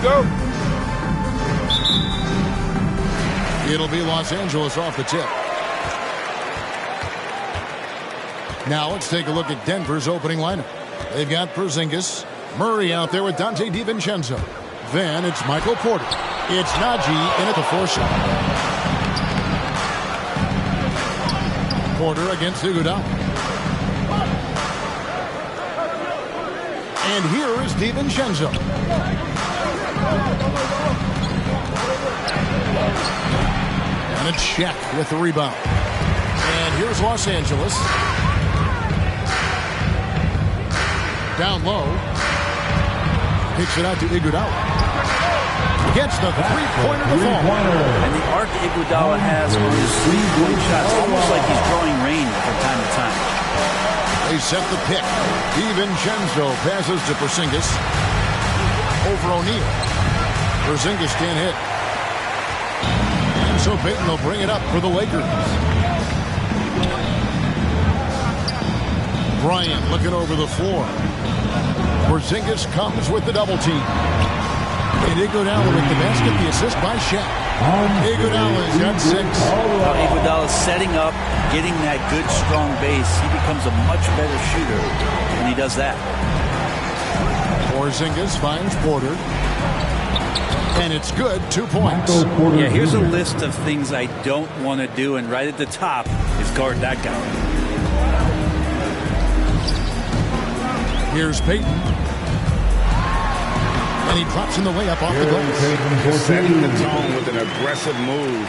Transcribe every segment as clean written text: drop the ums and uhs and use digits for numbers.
go. It'll be Los Angeles off the tip. Now let's take a look at Denver's opening lineup. They've got Porzingis, Murray out there with Dante DiVincenzo. Then it's Michael Porter. It's Najee in at the four-shot. Porter against Iguodala. And here is DiVincenzo. And a check with the rebound. And here's Los Angeles. Down low. Kicks it out to Iguodala. Gets the three-pointer to fall. And the arc Iguodala has on his three-point shots, almost like he's drawing rain from time to time. They set the pick. DiVincenzo passes to Porzingis. Over O'Neal. Porzingis can't hit. And so Payton will bring it up for the Lakers. Bryant looking over the floor. Porzingis comes with the double team. And Iguodala with the basket, the assist by Shaq. Iguodala's got 6. Iguodala's setting up, getting that good, strong base. He becomes a much better shooter when he does that. Porzingis finds Porter. And it's good, 2 points. Yeah, here's a list of things I don't want to do, and right at the top is guard that guy. Here's Payton. And he drops in the layup off the glass. He's setting the tone with an aggressive move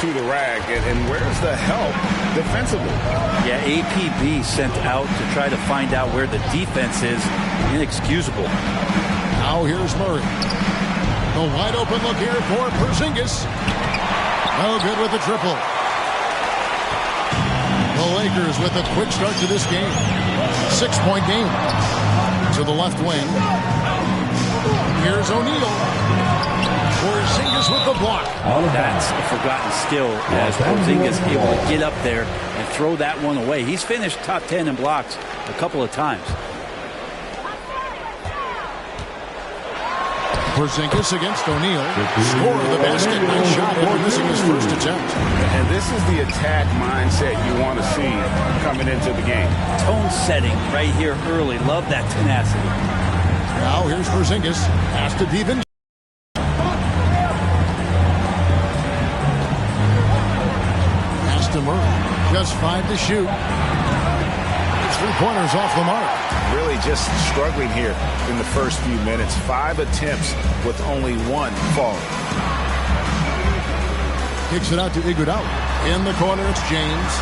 to the rack. And where's the help defensively? Yeah, APB sent out to try to find out where the defense is. Inexcusable. Now here's Murray. A wide open look here for Porzingis. No good with the triple. The Lakers with a quick start to this game. 6-point game. To the left wing. Here's O'Neal. Porzingis with the block. That's a forgotten skill as Porzingis able to get up there and throw that one away. He's finished top 10 in blocks a couple of times. Porzingis against O'Neal. Score of the basket. Nice shot after missing his first attempt. And this is the attack mindset you want to see coming into the game. Tone setting right here early. Love that tenacity. Now here's Porzingis. Pass to DiVincenzo. Pass to Murray. Just 5 to shoot. 3-pointers off the mark. Really just struggling here in the first few minutes. 5 attempts with only 1 fall. Kicks it out to Iguodala. In the corner, it's James.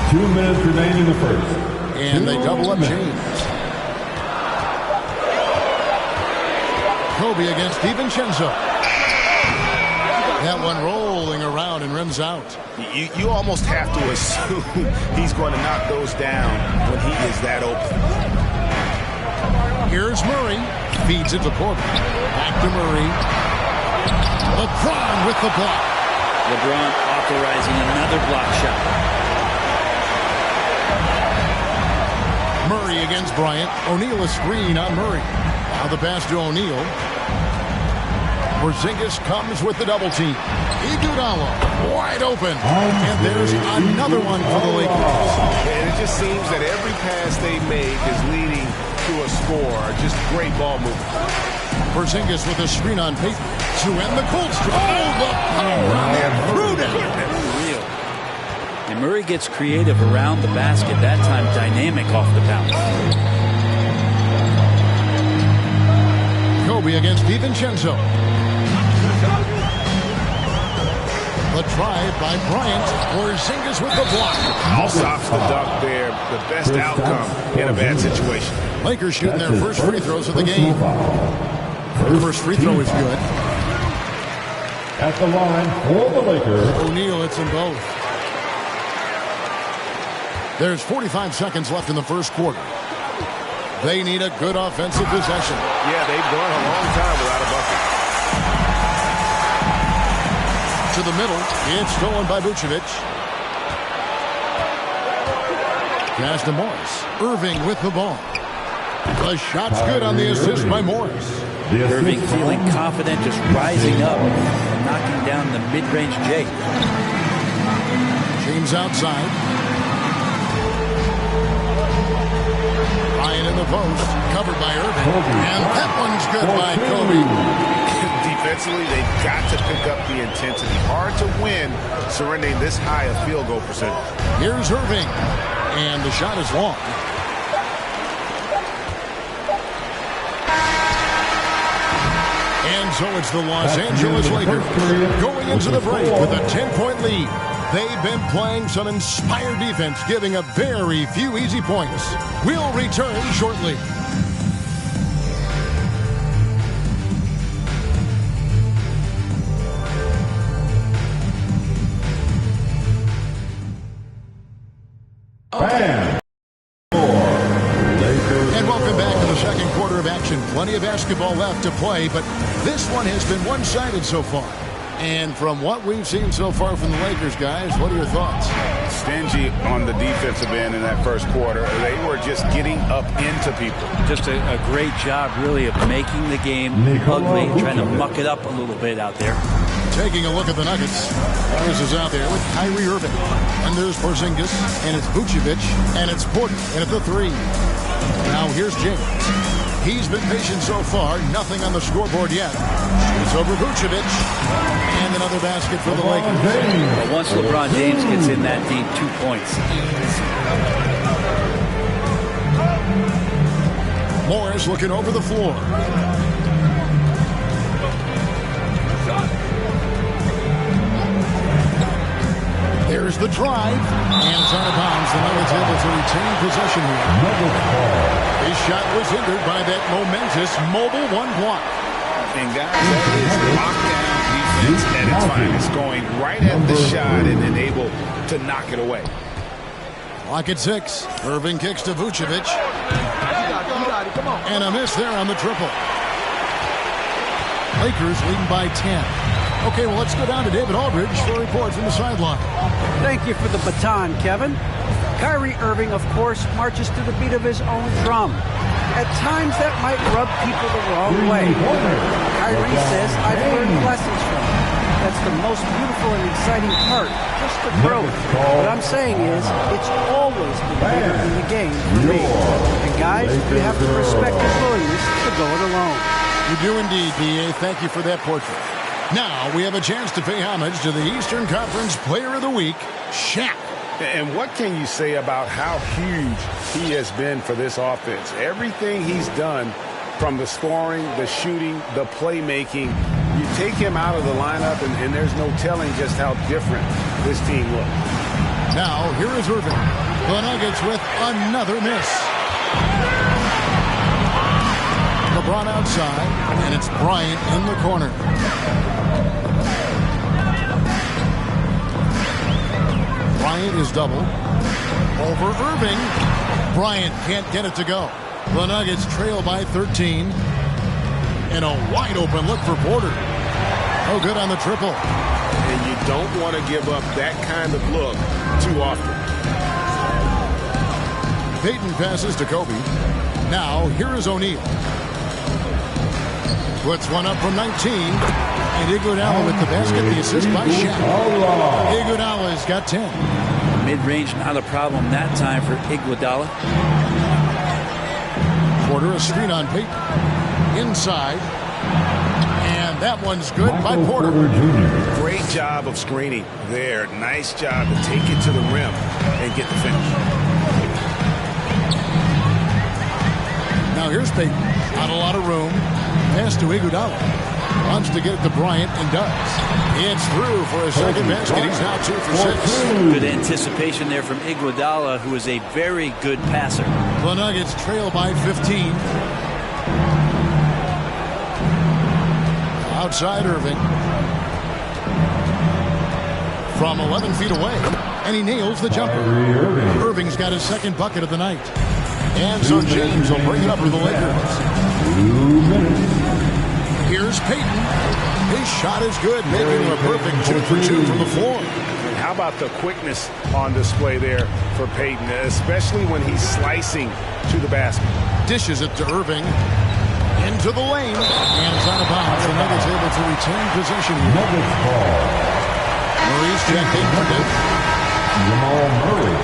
2 minutes remaining in the first. And they double up James. Kobe against DiVincenzo. That one rolling around and rims out. You almost have to assume he's going to knock those down when he is that open. Here's Murray. Feeds it to Porter. Back to Murray. LeBron with the block. LeBron authorizing another block shot. Murray against Bryant. O'Neal a screen on Murray. Now the pass to O'Neal. Porzingis comes with the double team. Iguodala wide open. And there's another one for the Lakers. And it just seems that every pass they make is leading to a score. Just great ball movement. Porzingis with a screen on Payton to end the cold streak. Oh, the power on that threw down. Unreal. And Murray gets creative around the basket. That time dynamic off the bounce. Kobe against DiVincenzo. The drive by Bryant. Porzingis with the block. Stops the dunk there. The best outcome in a bad situation. Lakers shooting their first free throws of the game. The first free throw is good. At the line for the Lakers. O'Neal hits them both. There's 45 seconds left in the first quarter. They need a good offensive possession. Yeah, they've gone a long time without a bucket. To the middle. It's stolen by Vucevic. Pass to Morris. Irving with the ball. The shot's good on the assist by Morris. Irving feeling confident, just rising up and knocking down the mid-range J. James outside. Ryan in the post, covered by Irving. And that one's good by Kobe. Defensively, they've got to pick up the intensity. Hard to win surrendering this high a field goal percentage. Here's Irving. And the shot is long. And so it's the Los Angeles Lakers going into the break with a 10-point lead. They've been playing some inspired defense, giving up very few easy points. We'll return shortly. And welcome back to the second quarter of action. Plenty of basketball left to play, but this one has been one-sided so far. And from what we've seen so far from the Lakers, guys, what are your thoughts? Stingy on the defensive end in that first quarter. They were just getting up into people. Just a great job, really, of making the game ugly, trying to muck it up a little bit out there. Taking a look at the Nuggets. Harris is out there with Kyrie Irving. And there's Porzingis, and it's Vucevic, and it's Porter, and at the three. Now here's James. He's been patient so far. Nothing on the scoreboard yet. It's over Vucevic. And another basket for the Lakers. Well, once LeBron James gets in that deep, 2 points. Morris looking over the floor. There's the drive. And it's out of bounds. The Nuggets able to retain possession here. His shot was hindered by that momentous mobile one block. And guys, that is lockdown defense at its finest. Going right at the shot and then able to knock it away. Clock at 6. Irving kicks to Vucevic. And a miss there on the triple. Lakers leading by 10. Okay, well, let's go down to David Aldridge for a report from the sideline. Thank you for the baton, Kevin. Kyrie Irving, of course, marches to the beat of his own drum. At times, that might rub people the wrong way. Kyrie says, I've learned lessons from it. That's the most beautiful and exciting part, just the growth. What I'm saying is, it's always been bigger in the game for me. And guys, you have to respect his willingness to go it alone. You do indeed, B.A. Thank you for that portrait. Now we have a chance to pay homage to the Eastern Conference Player of the Week, Shaq. And what can you say about how huge he has been for this offense? Everything he's done, from the scoring, the shooting, the playmaking, you take him out of the lineup and there's no telling just how different this team looks. Now here is Irving. The Nuggets with another miss. LeBron outside, and it's Bryant in the corner. Bryant is double. Over Irving. Bryant can't get it to go. The Nuggets trail by 13. And a wide open look for Porter. Oh, good on the triple. And you don't want to give up that kind of look too often. Payton passes to Kobe. Now, here is O'Neal. Puts one up from 19. And Iguodala with the basket, the assist by Shaq. Iguodala's got 10. Mid-range, not a problem that time for Iguodala. Porter, a screen on Payton. Inside. And that one's good by Porter. Great job of screening there. Nice job to take it to the rim and get the finish. Now here's Payton. Not a lot of room. Pass to Iguodala. Wants to get it to Bryant and does. It's through for a second basket. He's now 2 for 6. Good anticipation there from Iguodala, who is a very good passer. The Nuggets trail by 15. Outside Irving. From 11 feet away. And he nails the jumper. Irving's got his second bucket of the night. And so James will bring it up for the Lakers. Here's Payton. His shot is good, making a perfect 2 for 2 from the floor. And how about the quickness on display there for Payton, especially when he's slicing to the basket. Dishes it to Irving. Into the lane. And it's out of bounds. The Nuggets able to retain possession here. Nuggets ball. Murray's checked in for Dick. Jamal Murray.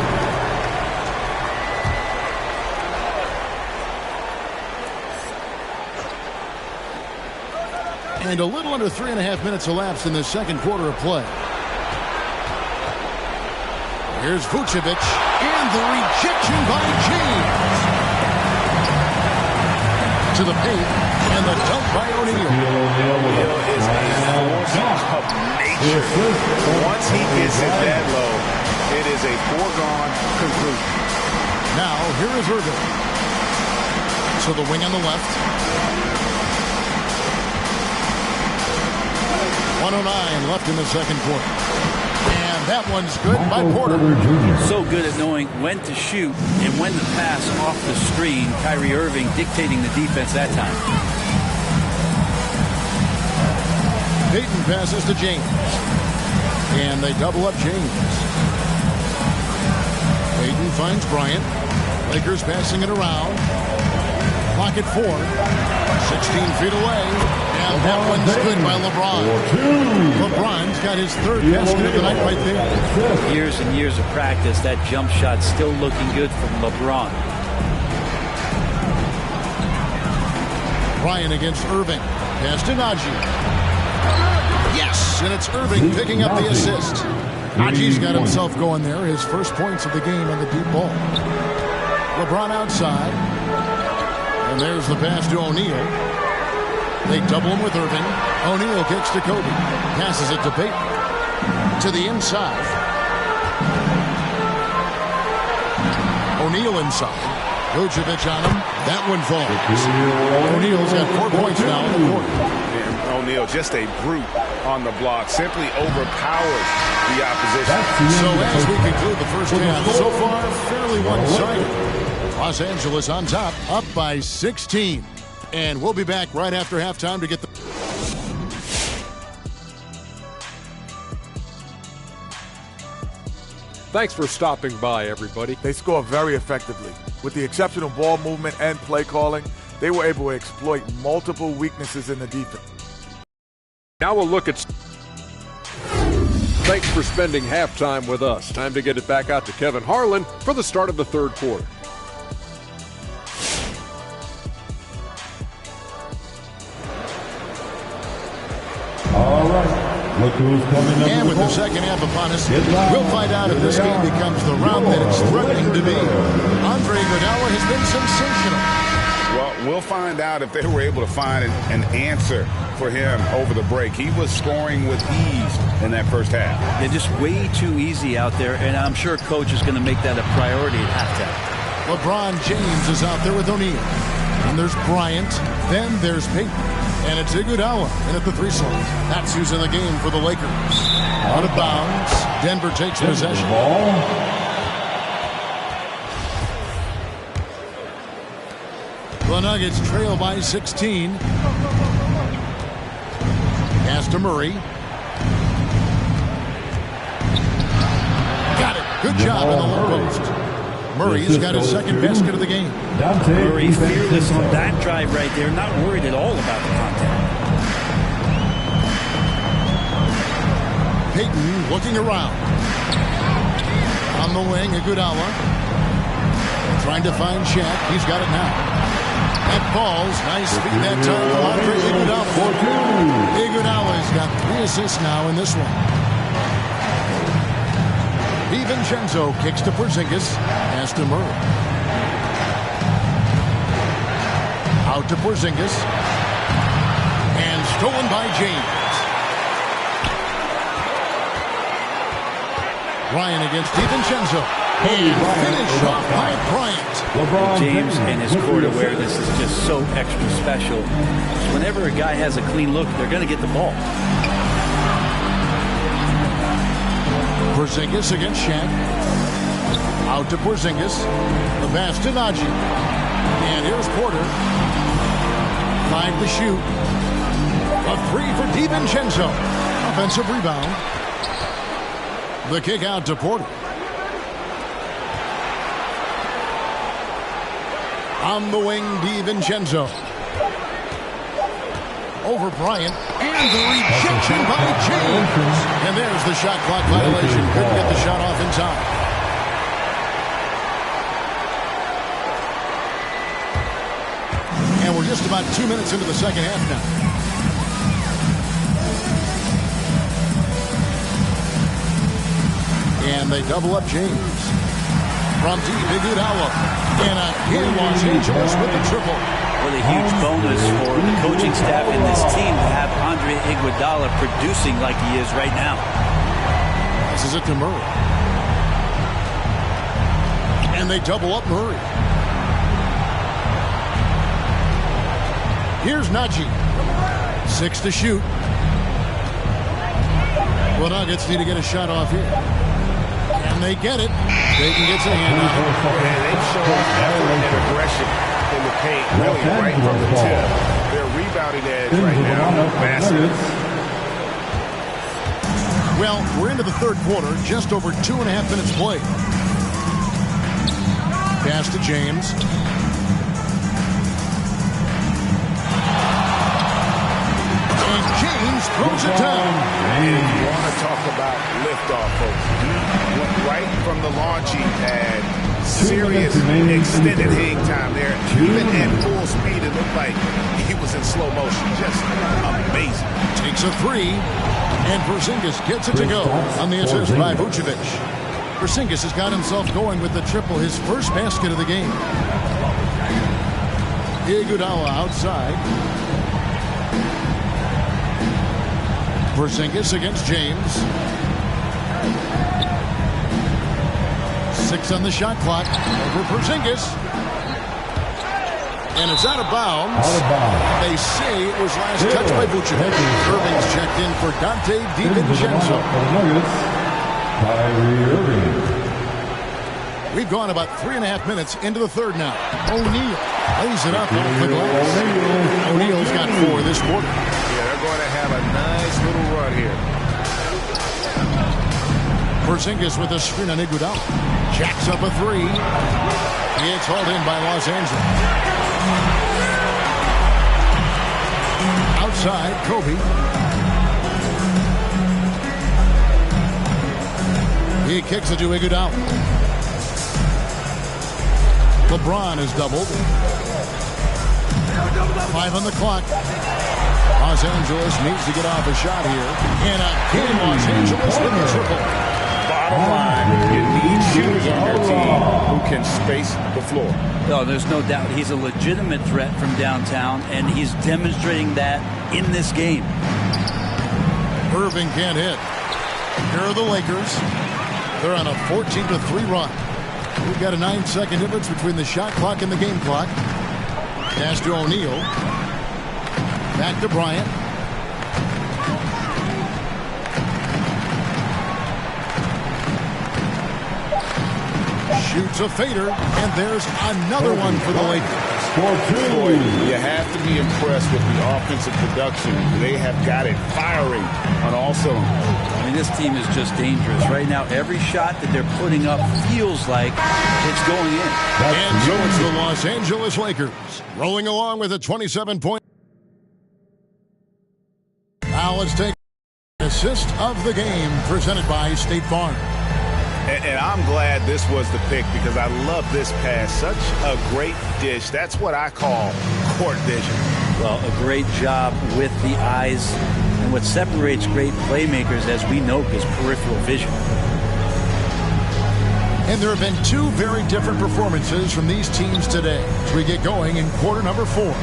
And a little under 3.5 minutes elapsed in the second quarter of play. Here's Vucevic, and the rejection by James. To the paint, and the dunk by O'Neal. O'Neal is a force of nature. Once he gets it that low, it is a foregone conclusion. Now, here is Irving. So the wing on the left. 1:09 left in the second quarter. And that one's good by Porter. So good at knowing when to shoot and when to pass off the screen. Kyrie Irving dictating the defense that time. Payton passes to James. And they double up James. Payton finds Bryant. Lakers passing it around. Clock at 4. 16 feet away. And that one's good by LeBron. LeBron's got his third basket of the night right there. Years and years of practice. That jump shot still looking good from LeBron. Bryant against Irving. Pass to Najee. Yes, and it's Irving picking up the assist. Najee's got himself going there. His first points of the game on the deep ball. LeBron outside. And there's the pass to O'Neal. They double him with Irving. O'Neal kicks to Kobe. Passes it to Payton. To the inside. O'Neal inside. Vucevic on him. That one falls. O'Neal's got 4 points now in the quarter. And O'Neal, just a brute on the block. Simply overpowers the opposition. So as we conclude the first half, so far, fairly one-sided. Los Angeles on top, up by 16. And we'll be back right after halftime to get the... Thanks for stopping by, everybody. They score very effectively. With the exceptional ball movement and play calling, they were able to exploit multiple weaknesses in the defense. Now we'll look at... Thanks for spending halftime with us. Time to get it back out to Kevin Harlan for the start of the third quarter. All right. Look who's coming up. And with the second half upon us, we'll find out if this game becomes the round that it's threatening to be. Andre Iguodala has been sensational. Well, we'll find out if they were able to find an answer for him over the break. He was scoring with ease in that first half. They're just way too easy out there, and I'm sure Coach is going to make that a priority at halftime. LeBron James is out there with O'Neal. And there's Bryant. Then there's Payton. And it's Iguodala in at the 3 slot. That's who's in the game for the Lakers. Out of bounds. Denver takes possession. The Nuggets trail by 16. Pass to Murray. Got it. Good job in the low post. Murray's got his second basket of the game. Murray fearless on that drive right there. Not worried at all about the contact. Payton looking around. On the wing, Iguodala. Trying to find Shaq. He's got it now. That falls. Nice feed that time for Andre Iguodala. Iguodala's got 3 assists now in this one. DiVincenzo kicks to Porzingis. Pass to Murray. Out to Porzingis. And stolen by James. Ryan against DiVincenzo. And finish off by Bryant. James and his court awareness is just so extra special. Whenever a guy has a clean look, they're going to get the ball. Porzingis against Shaq. Out to Porzingis. The pass to Najee. And here's Porter. 5 to shoot. A 3 for DiVincenzo. Offensive rebound. The kick out to Porter. On the wing, DiVincenzo. over Bryant, and the rejection by James. And there's the shot clock violation. Couldn't get the shot off in time. And we're just about 2 minutes into the second half now. And they double up James. From deep, Iguodala. And again, Los Angeles with the triple. What a huge bonus for the coaching staff in this team to have Andre Iguodala producing like he is right now. Passes it to Murray. And they double up Murray. Here's Najee. 6 to shoot. Well, Nuggets need to get a shot off here. And they get it. Dayton gets a hand out. And they show effort and aggression in the paint, really right from the tip. Their rebounding edge right now, massive. Well, we're into the third quarter, just over 2.5 minutes played. Pass to James. And James throws it down. And you want to talk about liftoff, folks. He went right from the launching pad. Serious extended hang time there. Even at full speed, it looked like he was in slow motion. Just amazing. Takes a three. And Porzingis gets it to go on the assist by Vucevic. Porzingis has got himself going with the triple, his first basket of the game. Iguodala outside. Porzingis against James. 6 on the shot clock. Over Porzingis. And it's out of bounds. They say it was last touched by Vucevic. Irving's checked in for Dante DiVincenzo. We've gone about 3.5 minutes into the third now. O'Neal lays it up off the glass. O'Neal's got 4 this quarter. Yeah, they're going to have a nice little run here. Porzingis with a screen on Iguodala. Jacks up a 3. It's hauled in by Los Angeles. Outside, Kobe. He kicks it to Iguodala. LeBron is doubled. 5 on the clock. Los Angeles needs to get off a shot here. And again, Los Angeles with the triple. Bottom line, you need shooters on your team who can space the floor. No, there's no doubt he's a legitimate threat from downtown, and he's demonstrating that in this game. Irving can't hit. Here are the Lakers. They're on a 14-3 run. We've got a 9-second difference between the shot clock and the game clock. Pass to O'Neal. Back to Bryant. Shoots a fader, and there's another one for the Lakers. Boy, you have to be impressed with the offensive production. They have got it firing on all cylinders. I mean, this team is just dangerous. Right now, every shot that they're putting up feels like it's going in. And so it's the Los Angeles Lakers rolling along with a 27-point. Now let's take an assist of the game presented by State Farm. And I'm glad this was the pick because I love this pass. Such a great dish. That's what I call court vision. Well, a great job with the eyes. And what separates great playmakers, as we know, is peripheral vision. And there have been 2 very different performances from these teams today as we get going in quarter number 4.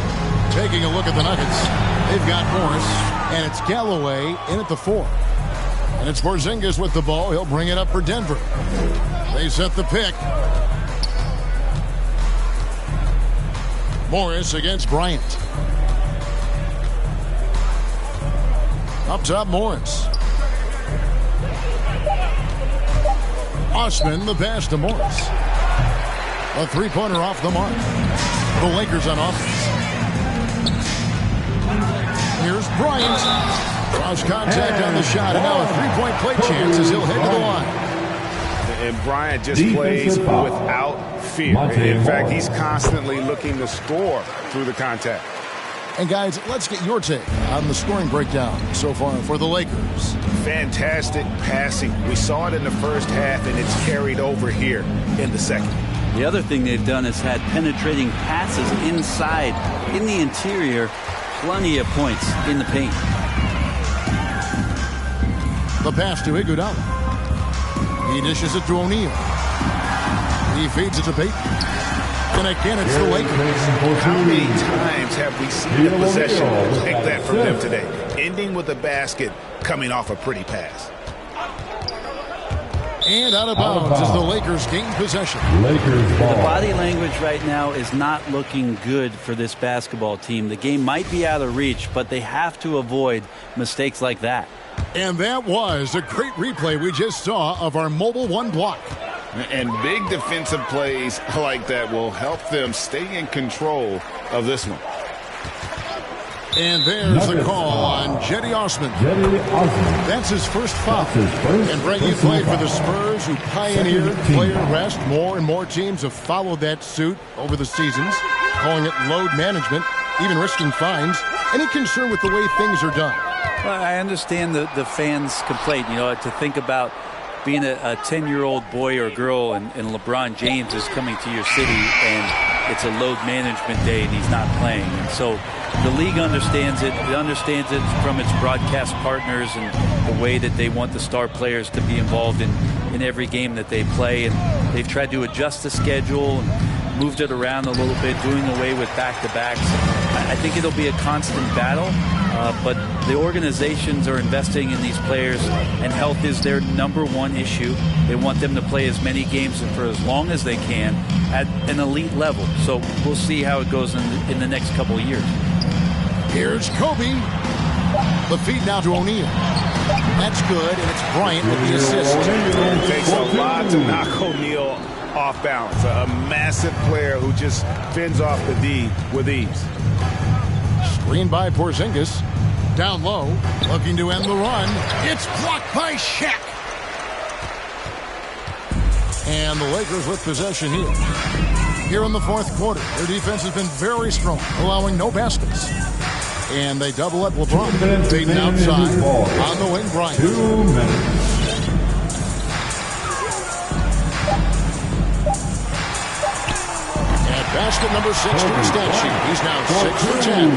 Taking a look at the Nuggets, they've got Morris, and it's Galloway in at the 4. And it's Porzingis with the ball. He'll bring it up for Denver. They set the pick. Morris against Bryant. Up top, Morris. Osman, the pass to Morris. A 3-pointer off the mark. The Lakers on offense. Here's Bryant. Cross contact on the shot, and now a 3-point play chance as he'll head to the line. And Bryant just plays without fear. In fact, he's constantly looking to score through the contact. And guys, let's get your take on the scoring breakdown so far for the Lakers. Fantastic passing. We saw it in the first half, and it's carried over here in the second. The other thing they've done is had penetrating passes inside, in the interior, plenty of points in the paint. The pass to Iguodala. He dishes it to O'Neal. He feeds it to Payton. And again, it's the Lakers. How many times have we seen a possession like that from them today? Ending with a basket, coming off a pretty pass. And out of bounds as the Lakers gain possession. The body language right now is not looking good for this basketball team. The game might be out of reach, but they have to avoid mistakes like that. And that was a great replay we just saw of our Mobile One block. And big defensive plays like that will help them stay in control of this one. And there's the call on Jetty Osman. That's his first foul. And Brett, you played for the Spurs, who pioneered player rest. More and more teams have followed that suit over the seasons, calling it load management, even risking fines. Any concern with the way things are done? Well, I understand the fans' complaint, to think about being a 10-year-old boy or girl and LeBron James is coming to your city and it's a load management day and he's not playing. And so the league understands it. It understands it from its broadcast partners and the way that they want the star players to be involved in every game that they play. And they've tried to adjust the schedule and moved it around a little bit, doing away with back-to-backs. I think it'll be a constant battle. But the organizations are investing in these players, and health is their #1 issue. They want them to play as many games for as long as they can at an elite level. So we'll see how it goes in the next couple of years. Here's Kobe. The feed now to O'Neal. That's good, and it's Bryant with the assist. It takes a lot to knock O'Neal off balance. A massive player who just fends off the D with ease. Screen by Porzingis. Down low, looking to end the run. It's blocked by Shaq. And the Lakers with possession here. Here in the fourth quarter, their defense has been very strong, allowing no baskets. And they double up LeBron. Payton outside. On the wing, Bryant. 2 minutes. Basket number 6 to the stat sheet. He's now 6 for 10.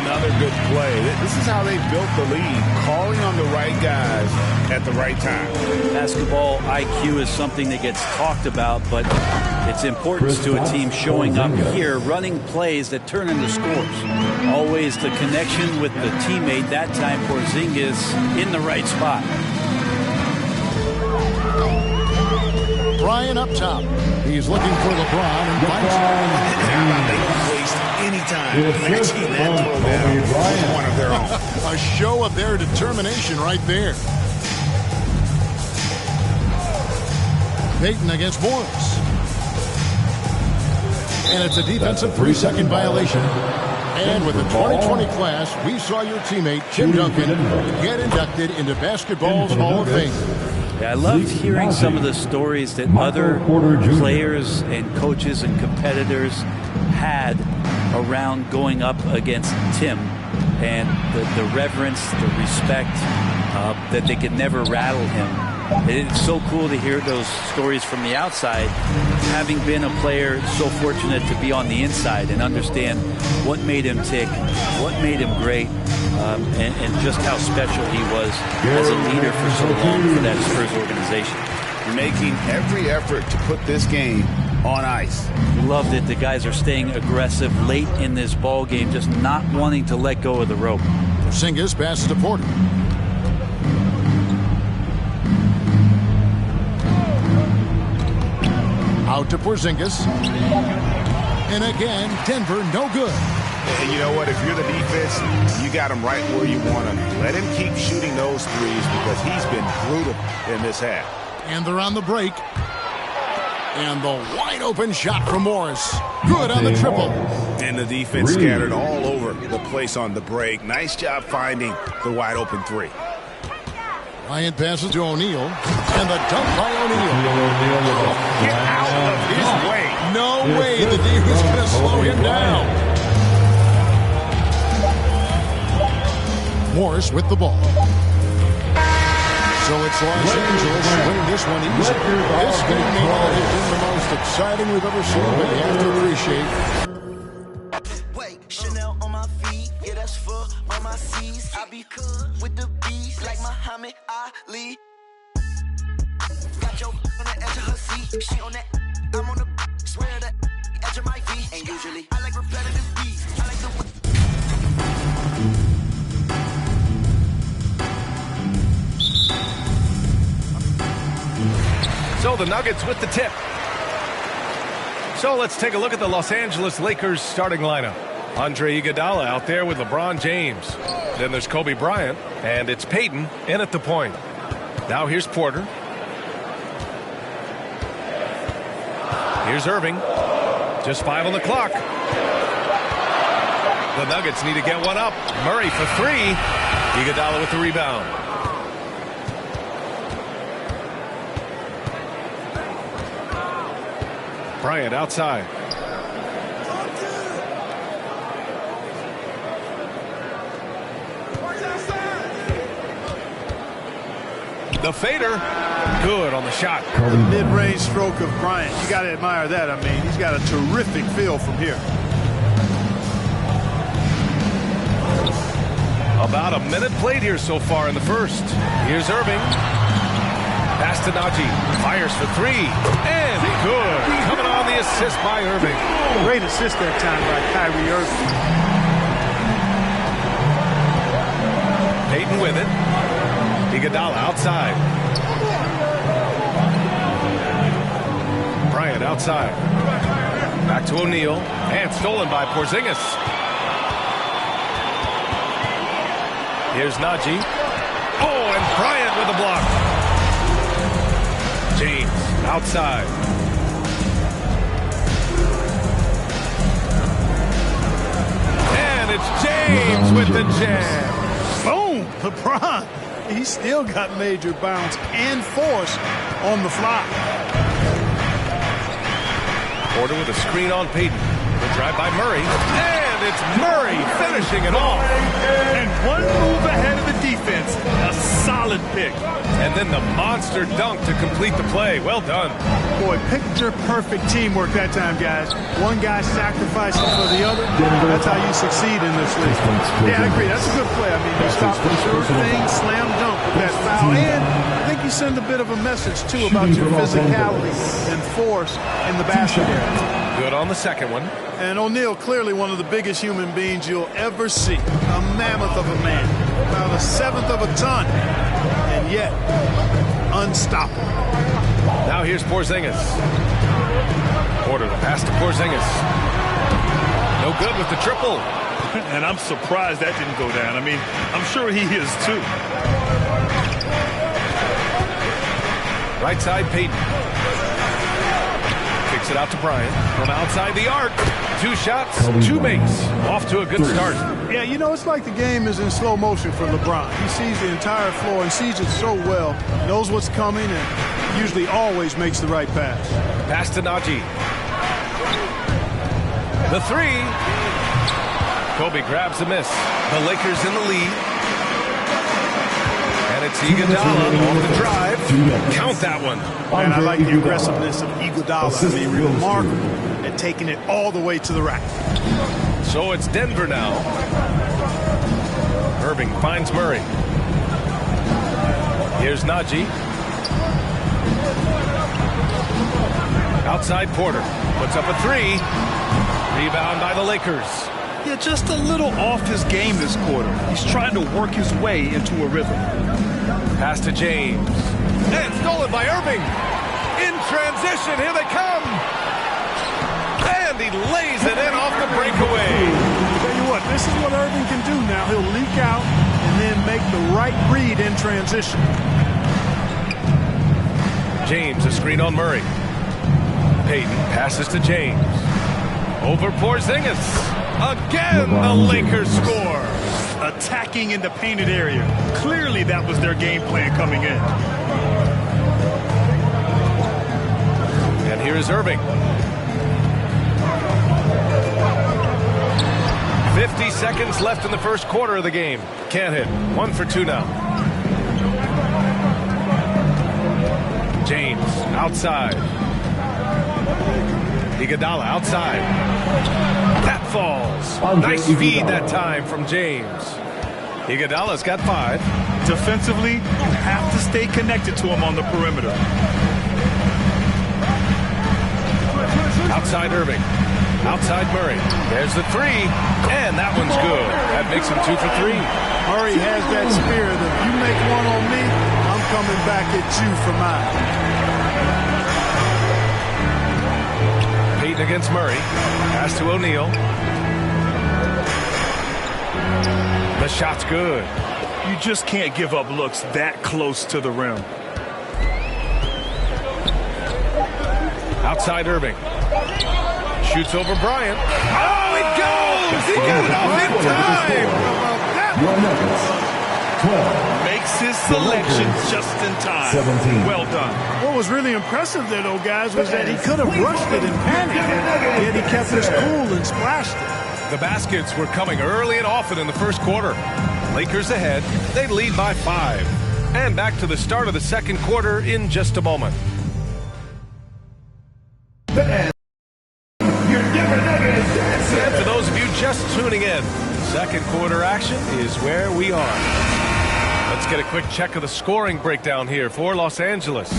Another good play. This is how they built the lead, calling on the right guys at the right time. Basketball IQ is something that gets talked about, but its importance to a team showing up here, running plays that turn into scores. Always the connection with the teammate, that time Porzingis in the right spot. Bryant up top. He's looking for LeBron and finds him. They don't waste any time matching that throw down with one of their own. A show of their determination right there. Payton against Morris. And it's a defensive 3-second violation. And with the 2020 class, we saw your teammate, Tim Duncan, get inducted into basketball's Hall of Fame. Yeah, I loved hearing some of the stories that other players and coaches and competitors had around going up against Tim, and the reverence, the respect, that they could never rattle him. It's so cool to hear those stories from the outside, having been a player so fortunate to be on the inside and understand what made him tick, what made him great, and just how special he was as a leader for so long for that Spurs organization. Making every effort to put this game on ice. Loved it. The guys are staying aggressive late in this ball game, just not wanting to let go of the rope. Porzingis passes to Porter. Out to Porzingis. And again, Denver no good. And you know what? If you're the defense, you got him right where you want him. Let him keep shooting those threes because he's been brutal in this half. And they're on the break. And the wide open shot from Morris. Good on the triple. And the defense scattered all over the place on the break. Nice job finding the wide open three. Bryant passes to O'Neal. And the dunk by O'Neal. Get out of his way. No way the D was going to slow him down. Morris with the ball. So it's Los Angeles winning this one easy. This game may not have been the most exciting we've ever seen, but you have to appreciate. Wait, Chanel on my feet, yeah, that's for on my C's. I be cool with the beast like Muhammad Ali. Got your on the edge of her seat, she on that, I'm on the swear that edge of my feet. And usually I like repetitive beats. I like the So the Nuggets with the tip. So let's take a look at the Los Angeles Lakers starting lineup. Andre Iguodala out there with LeBron James. Then there's Kobe Bryant, and it's Peyton in at the point. Now here's Porter. Here's Irving. Just 5 on the clock. The Nuggets need to get one up. Murray for 3. Iguodala with the rebound. Bryant outside. The fader. Good on the shot. The mid-range stroke of Bryant. You got to admire that. I mean, he's got a terrific feel from here. About a minute played here so far in the first. Here's Irving. Pass to Najee. Fires for 3. And good. Coming on the assist by Irving. Great assist that time by Kyrie Irving. Peyton with it. Iguodala outside. Bryant outside. Back to O'Neal. And stolen by Porzingis. Here's Najee. Oh, and Bryant with a block. James outside. And it's James with the jam. Boom! LeBron. He still got major bounce and force on the fly. Porter with a screen on Peyton. The drive by Murray. And it's Murray finishing it off. And one move ahead of the defense. A solid pick. And then the monster dunk to complete the play. Well done. Boy, picture-perfect teamwork that time, guys. One guy sacrificing for the other. That's how you succeed in this league. Yeah, I agree. That's a good play. I mean, you stop the sure thing, slam dunk with that foul. And I think you send a bit of a message, too, about your physicality and force in the basket area. Good on the second one. And O'Neal, clearly one of the biggest human beings you'll ever see. A mammoth of a man. About a seventh of a ton. And yet, unstoppable. Now here's Porzingis. Porter, the pass to Porzingis. No good with the triple. And I'm surprised that didn't go down. I mean, I'm sure he is too. Right side, Peyton. Kicks it out to Bryant from outside the arc. 2 shots, 2 makes. Off to a good start. Yeah, you know, it's like the game is in slow motion for LeBron. He sees the entire floor and sees it so well, knows what's coming, and usually always makes the right pass. Pass to Najee. The 3. Kobe grabs the miss. The Lakers in the lead. And it's Iguodala off the drive. Count that one. And I like the aggressiveness of Iguodala. I mean, remarkable at taking it all the way to the rack. So it's Denver now. Irving finds Murray. Here's Najee. Outside Porter. Puts up a 3. Rebound by the Lakers. Yeah, just a little off his game this quarter. He's trying to work his way into a rhythm. Pass to James. And stolen by Irving. In transition, here they come. And he lays it in off the breakaway. Tell you what, this is what Irving can do now. He'll leak out and then make the right read in transition. James, a screen on Murray. Peyton passes to James. Over Porzingis. Again, the Lakers score. Attacking in the painted area. Clearly that was their game plan coming in. And here is Irving. 50 seconds left in the first quarter of the game. Can't hit. 1 for 2 now. James outside. Iguodala outside. That falls. Nice feed that time from James. Iguodala's got 5. Defensively, you have to stay connected to him on the perimeter. Outside Irving. Outside Murray. There's the 3. And that one's good. That makes him 2 for 3. Murray has that spirit of, you make one on me, I'm coming back at you for mine. Payton against Murray. Pass to O'Neal. The shot's good. You just can't give up looks that close to the rim. Outside Irving. Shoots over Bryant. Oh, it goes! He got it off in time! Makes his selection just in time. 17. Well done. What was really impressive there, though, guys, was that he could have rushed it and panicked, yet he kept his cool and splashed it. The baskets were coming early and often in the first quarter. Lakers ahead. They lead by 5. And back to the start of the second quarter in just a moment. And for those of you just tuning in, second quarter action is where we are. Let's get a quick check of the scoring breakdown here for Los Angeles.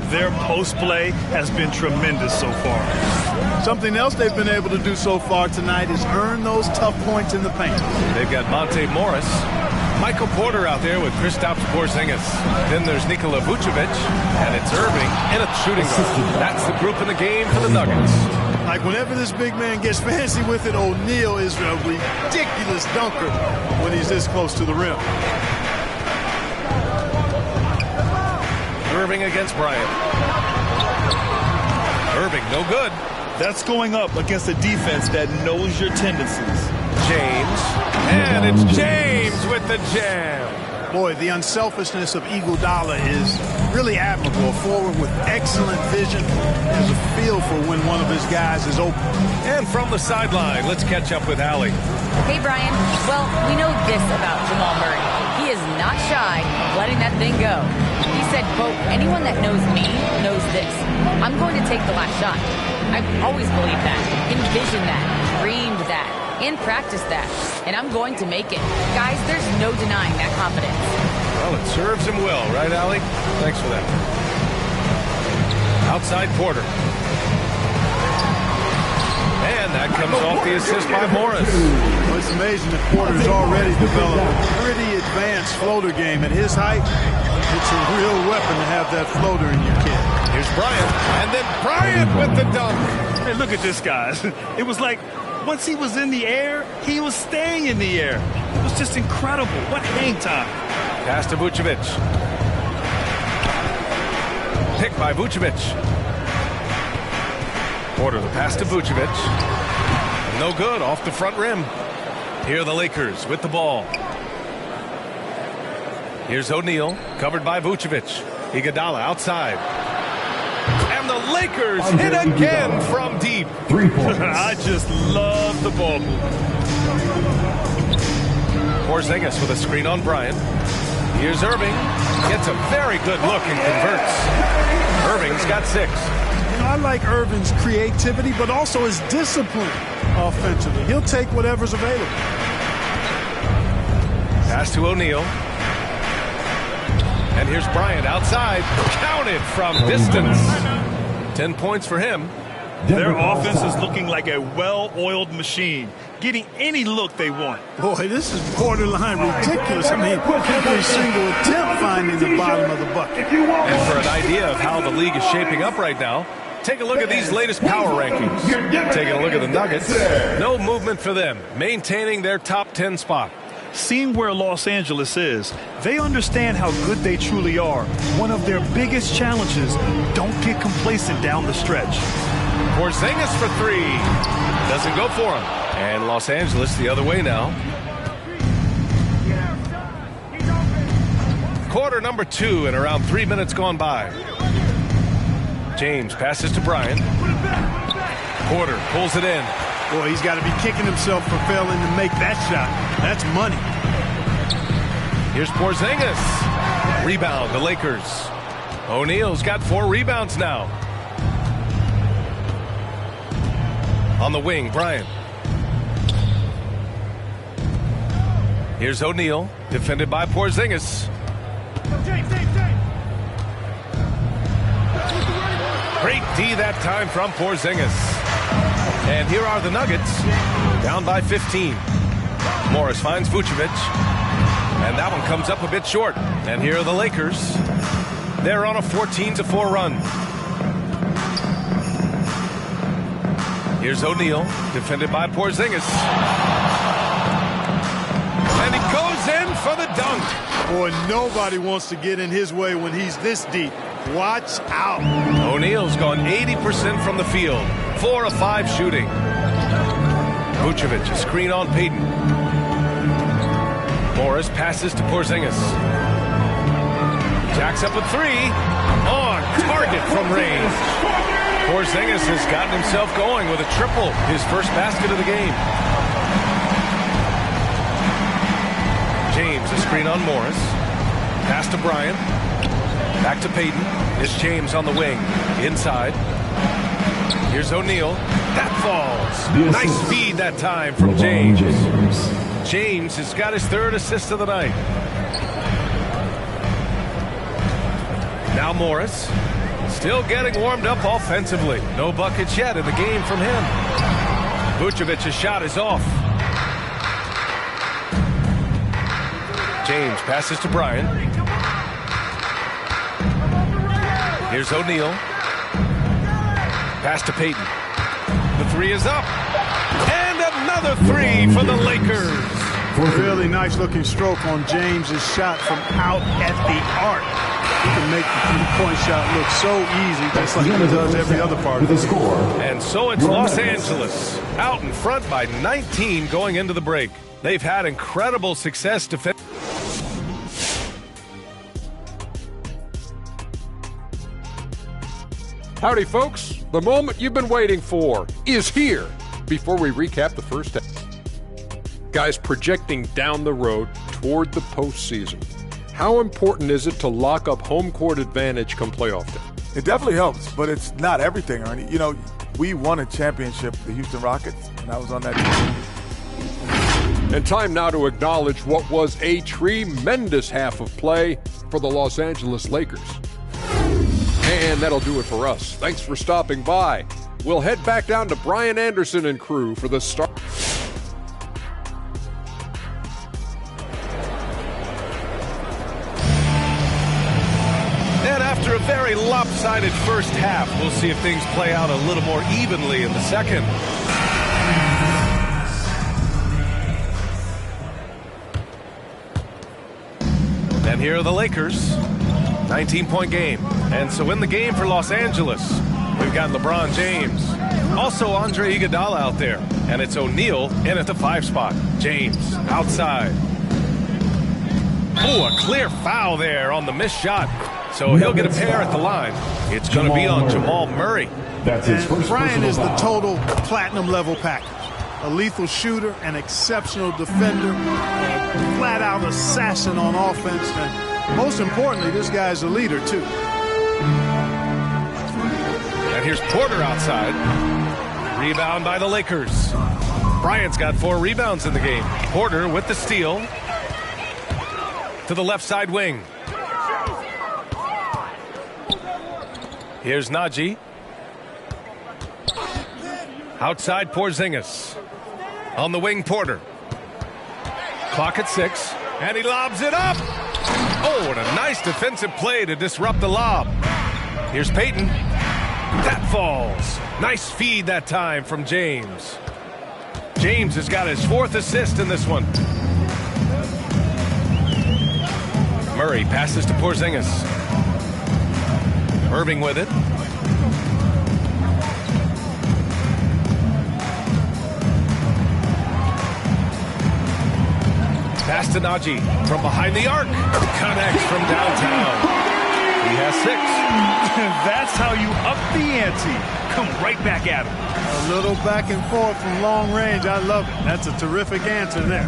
Their post play has been tremendous so far. Something else they've been able to do so far tonight is earn those tough points in the paint. They've got Monte Morris, Michael Porter out there with Kristaps Porzingis. Then there's Nikola Vucevic, and it's Irving in a shooting guard. That's the group in the game for the Nuggets. Like whenever this big man gets fancy with it, O'Neal is a ridiculous dunker when he's this close to the rim. Irving against Bryant. Irving, no good. That's going up against a defense that knows your tendencies. James. And it's James with the jam. Boy, the unselfishness of Iguodala is really admirable. Forward with excellent vision. There's a feel for when one of his guys is open. And from the sideline, let's catch up with Allie. Hey, Brian. Well, we know this about Jamal Murray. He is not shy of letting that thing go. He said, quote, anyone that knows me knows this. I'm going to take the last shot. I've always believed that, envisioned that, dreamed that, and practiced that. And I'm going to make it. Guys, there's no denying that confidence. Well, it serves him well, right, Allie? Thanks for that. Outside Porter. And that comes off the assist by Morris. Well, it's amazing that Porter's already developed a pretty advanced floater game. At his height, it's a real weapon to have that floater in your kit. Here's Bryant, and then Bryant with the dunk. Hey, look at this, guys. It was like once he was in the air, he was staying in the air. It was just incredible. What hang time. Pass to Vucevic. Picked by Vucevic. Porter, the pass to Vucevic. No good, off the front rim. Here are the Lakers with the ball. Here's O'Neal, covered by Vucevic. Iguodala outside. And the Lakers hit again from deep. 3 points. I just love the ball movement. Porzingis with a screen on Bryant. Here's Irving. Gets a very good look and converts. Irving's got 6. You know, I like Irving's creativity, but also his discipline offensively. He'll take whatever's available. Pass to O'Neal. And here's Bryant outside. Counted from distance. 10 points for him. Their offense is looking like a well-oiled machine, getting any look they want. Boy, this is borderline ridiculous. I mean, every single attempt finding the bottom of the bucket. And for an idea of how the league is shaping up right now, take a look at these latest power rankings. Taking a look at the Nuggets. No movement for them, maintaining their top 10 spot. Seeing where Los Angeles is, they understand how good they truly are. One of their biggest challenges, don't get complacent down the stretch. Porzingis for 3. Doesn't go for him. And Los Angeles the other way now. Quarter number 2 and around 3 minutes gone by. James passes to Bryant. Porter pulls it in. Boy, he's got to be kicking himself for failing to make that shot. That's money. Here's Porzingis. Rebound, the Lakers. O'Neal's got 4 rebounds now. On the wing, Bryant. Here's O'Neal, defended by Porzingis. Great D that time from Porzingis. And here are the Nuggets, down by 15. Morris finds Vucevic, and that one comes up a bit short. And here are the Lakers. They're on a 14-4 run. Here's O'Neal, defended by Porzingis. And he goes in for the dunk. Boy, nobody wants to get in his way when he's this deep. Watch out. O'Neal's gone 80% from the field. 4 of 5 shooting. Vucevic, a screen on Payton. Morris passes to Porzingis. Jacks up a 3. On target from range. Porzingis has gotten himself going with a triple. His first basket of the game. James, a screen on Morris. Pass to Bryant. Back to Payton. It's James on the wing. Inside. Here's O'Neal. That falls. Nice feed that time from James. James has got his 3rd assist of the night. Now Morris. Still getting warmed up offensively. No buckets yet in the game from him. Vucevic's shot is off. James passes to Bryant. Here's O'Neal. Pass to Payton. The 3 is up. And another 3 for the Lakers. Really nice looking stroke on James's shot from out at the arc. He can make the 3-point shot look so easy, just like he does every other part of the score. And so it's Los Angeles out in front by 19 going into the break. They've had incredible success defending. Howdy, folks. The moment you've been waiting for is here. Before we recap the first half. Guys, projecting down the road toward the postseason, how important is it to lock up home court advantage come playoff day? It definitely helps, but it's not everything, Ernie. You know, we won a championship, the Houston Rockets, and I was on that team. And time now to acknowledge what was a tremendous half of play for the Los Angeles Lakers. And that'll do it for us. Thanks for stopping by. We'll head back down to Brian Anderson and crew for the start. And after a very lopsided first half, we'll see if things play out a little more evenly in the second. And here are the Lakers. 19-point game. And so in the game for Los Angeles, we've got LeBron James. Also Andre Iguodala out there. And it's O'Neal in at the 5 spot. James outside. Oh, a clear foul there on the missed shot. So he'll get a pair at the line. It's going to be on Jamal Murray. That's his first. Bryant is the total platinum level package. A lethal shooter, an exceptional defender, a flat-out assassin on offense, and most importantly, this guy's a leader, too. And here's Porter outside. Rebound by the Lakers. Bryant's got 4 rebounds in the game. Porter with the steal. To the left side wing. Here's Najee. Outside Porzingis. On the wing, Porter. Clock at 6. And he lobs it up. Oh, and a nice defensive play to disrupt the lob. Here's Payton. That falls. Nice feed that time from James. James has got his 4th assist in this one. Murray passes to Porzingis. Irving with it. Pass to Najee from behind the arc. Connects from downtown. He has 6. That's how you up the ante. Come right back at him. A little back and forth from long range. I love it. That's a terrific answer there.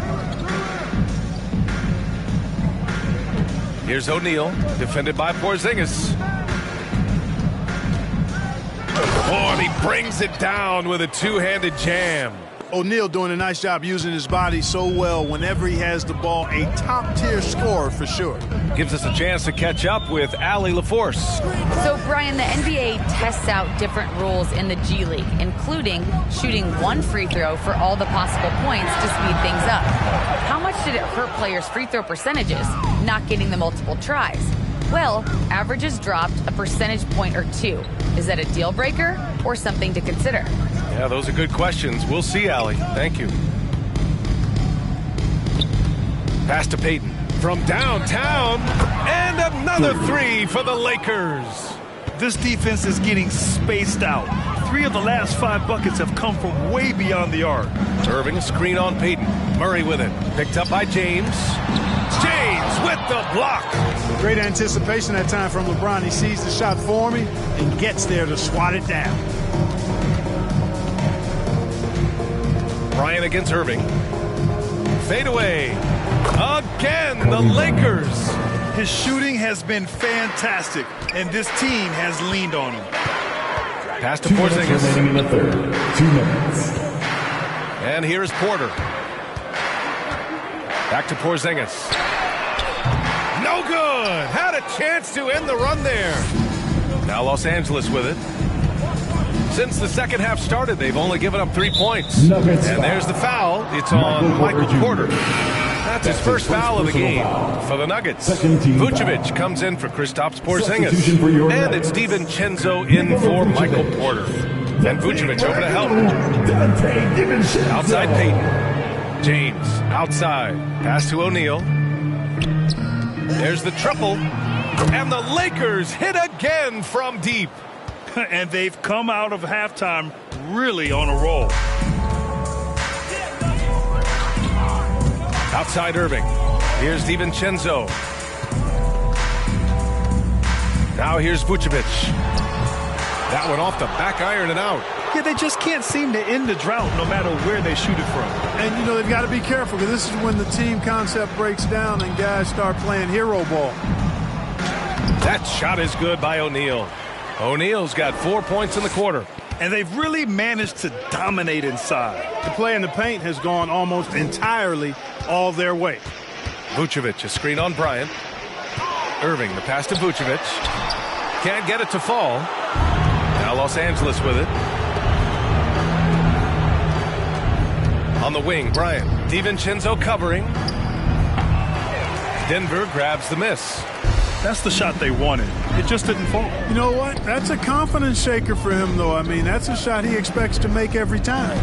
Here's O'Neal, defended by Porzingis. Oh, and he brings it down with a two-handed jam. O'Neal doing a nice job using his body so well whenever he has the ball. A top-tier scorer for sure. Gives us a chance to catch up with Allie LaForce. So, Brian, the NBA tests out different rules in the G League, including shooting 1 free throw for all the possible points to speed things up. How much did it hurt players' free throw percentages, not getting the multiple tries? Well, averages dropped a percentage point or 2. Is that a deal breaker or something to consider? Yeah, those are good questions. We'll see, Allie. Thank you. Pass to Payton from downtown, and another 3 for the Lakers. This defense is getting spaced out. 3 of the last 5 buckets have come from way beyond the arc. Irving, a screen on Payton. Murray with it. Picked up by James. James with the block. Great anticipation that time from LeBron. He sees the shot for me and gets there to swat it down. Bryant against Irving. Fade away. Again, the Lakers. His shooting has been fantastic, and this team has leaned on him. Pass to Porzingis. Remaining in the third. 2 minutes. And here's Porter. Back to Porzingis. No good. Had a chance to end the run there. Now Los Angeles with it. Since the second half started, they've only given up 3 points. Nuggets and there's the foul. It's on Michael Porter. That's his first foul of the game for the Nuggets. Vucevic comes in for Kristaps Porzingis. And it's DiVincenzo in for Michael Porter. And Vucevic over to help. Outside Payton. James outside. Pass to O'Neal. There's the triple. And the Lakers hit again from deep. And they've come out of halftime really on a roll. Outside Irving. Here's DiVincenzo. Now here's Vucevic. That one off the back iron and out. Yeah, they just can't seem to end the drought no matter where they shoot it from. And, you know, they've got to be careful because this is when the team concept breaks down and guys start playing hero ball. That shot is good by O'Neal. O'Neal's got 4 points in the quarter. And they've really managed to dominate inside. The play in the paint has gone almost entirely all their way. Vucevic, a screen on Bryant. Irving, the pass to Vucevic. Can't get it to fall. Now Los Angeles with it. On the wing, Bryant. DiVincenzo covering. Denver grabs the miss. That's the shot they wanted. It just didn't fall. You know what? That's a confidence shaker for him, though. I mean, that's a shot he expects to make every time.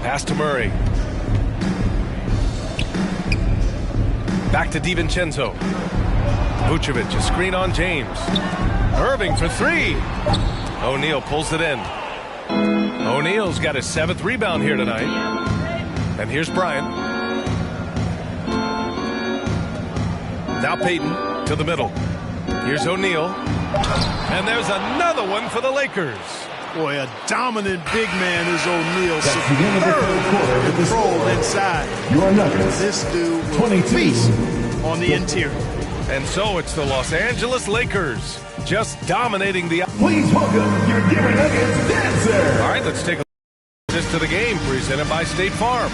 Pass to Murray. Back to DiVincenzo. Vucevic, a screen on James. Irving for 3. O'Neal pulls it in. O'Neal's got his 7th rebound here tonight. And here's Bryant. Now Payton to the middle. Here's O'Neal. And there's another one for the Lakers. Boy, a dominant big man is O'Neal. Superb control inside. Your Nuggets. This dude will feast on the interior. And so it's the Los Angeles Lakers just dominating the... Please welcome your Denver Nuggets dancer. All right, let's take a look to the game presented by State Farm.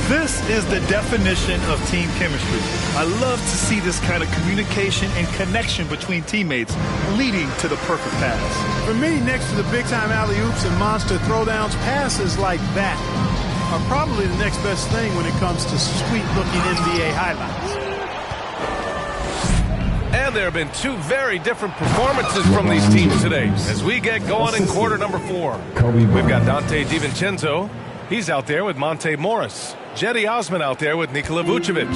This is the definition of team chemistry. I love to see this kind of communication and connection between teammates leading to the perfect pass. For me, next to the big-time alley-oops and monster throwdowns, passes like that are probably the next best thing when it comes to sweet-looking NBA highlights. And there have been 2 very different performances from these teams today as we get going in quarter number 4. We've got Dante DiVincenzo. He's out there with Monte Morris. Jetty Osman out there with Nikola Vucevic.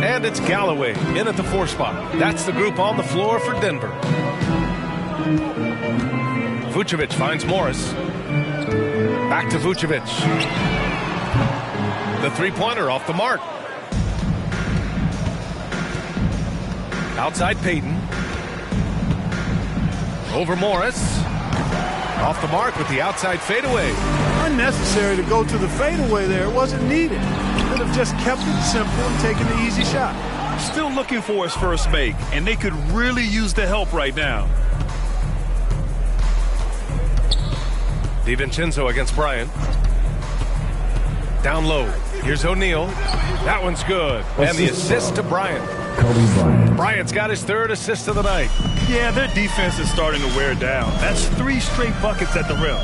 And it's Galloway in at the 4 spot. That's the group on the floor for Denver. Vucevic finds Morris. Back to Vucevic. The three-pointer off the mark. Outside Payton. Over Morris. Off the mark with the outside fadeaway. Unnecessary to go to the fadeaway there. It wasn't needed. Could have just kept it simple and taken the easy shot. Still looking for his first make, and they could really use the help right now. DiVincenzo against Bryant. Down low. Here's O'Neal. That one's good. And the assist to Bryant. Bryant's got his third assist of the night. Yeah, their defense is starting to wear down. That's 3 straight buckets at the rim.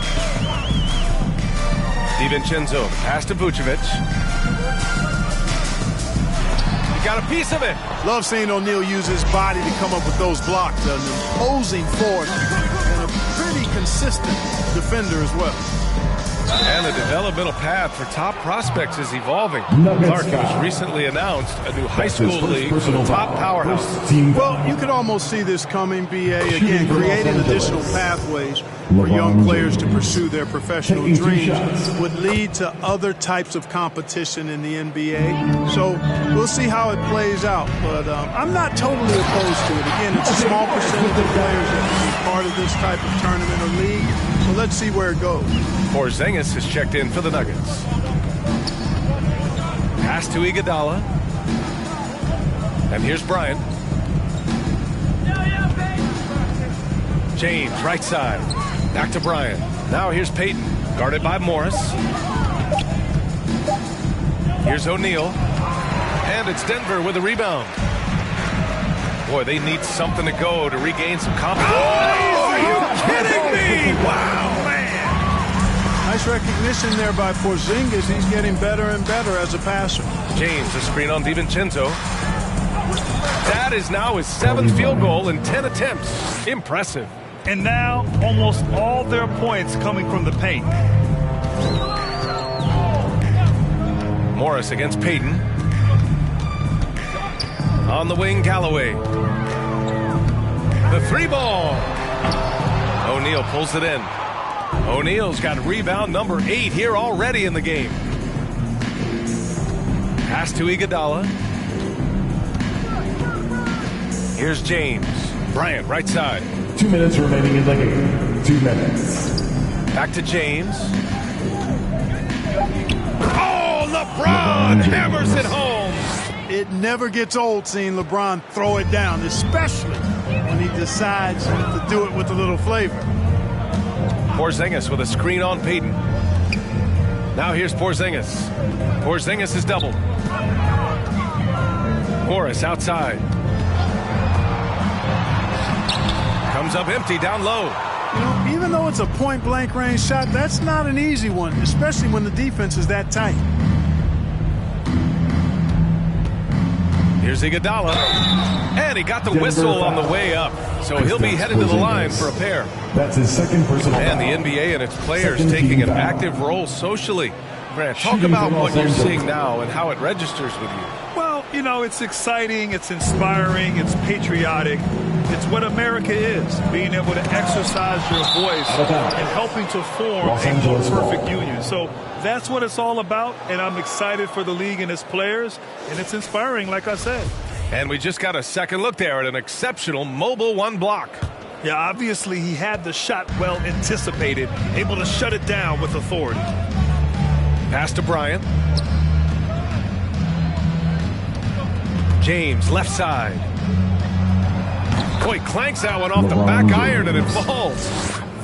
DiVincenzo, pass to Vucevic. He got a piece of it. Love seeing O'Neal use his body to come up with those blocks. An imposing force and a pretty consistent defender as well. And the developmental path for top prospects is evolving. Clark was recently announced a new high school league for the top powerhouse. Well, you could almost see this coming, BA, again, creating additional pathways for young players to pursue their professional dreams would lead to other types of competition in the NBA. So we'll see how it plays out. But I'm not totally opposed to it. Again, it's a small percentage of players that can be part of this type of tournament or league. So let's see where it goes. Porzingis has checked in for the Nuggets. Pass to Iguodala. And here's Bryant. James, right side. Back to Bryant. Now here's Payton, guarded by Morris. Here's O'Neal. And it's Denver with a rebound. Boy, they need something to go to regain some confidence. Oh, are you kidding me? Wow, man. Nice recognition there by Porzingis. He's getting better and better as a passer. James, a screen on DiVincenzo. That is now his 7th field goal in 10 attempts. Impressive. And now, almost all their points coming from the paint. Morris against Payton. On the wing, Galloway. The 3-ball. O'Neal pulls it in. O'Neal's got rebound number 8 here already in the game. Pass to Iguodala. Here's James. Bryant, right side. 2 minutes remaining in the game. 2 minutes. Back to James. Oh, LeBron hammers it home. It never gets old seeing LeBron throw it down, especially when he decides to do it with a little flavor. Porzingis with a screen on Payton. Now here's Porzingis. Porzingis is doubled. Morris outside. Comes up empty down low. You know, even though it's a point-blank range shot, that's not an easy one, especially when the defense is that tight. Here's Iguodala. And he got the whistle on the way up. So he'll be headed to the line for a pair. That's his second personal foul. And the NBA and its players taking an active role socially. Grant, talk about what you're seeing now and how it registers with you. Well, you know, it's exciting, it's inspiring, it's patriotic. It's what America is, being able to exercise your voice and helping to form a more perfect union. So that's what it's all about, and I'm excited for the league and its players, and it's inspiring, like I said. And we just got a second look there at an exceptional mobile 1 block. Yeah, obviously he had the shot well anticipated, able to shut it down with authority. Pass to Bryant. James, left side. Boy, clanks that one off the back iron and it falls.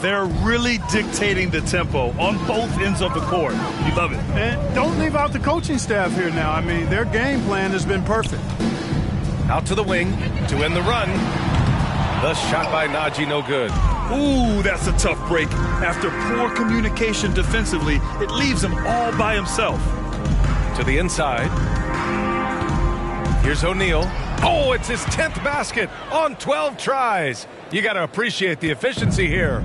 They're really dictating the tempo on both ends of the court. You love it. And don't leave out the coaching staff here now. I mean, their game plan has been perfect. Out to the wing to end the run. The shot by Najee, no good. Ooh, that's a tough break. After poor communication defensively, it leaves him all by himself. To the inside. Here's O'Neal. Oh, it's his 10th basket on 12 tries. You got to appreciate the efficiency here.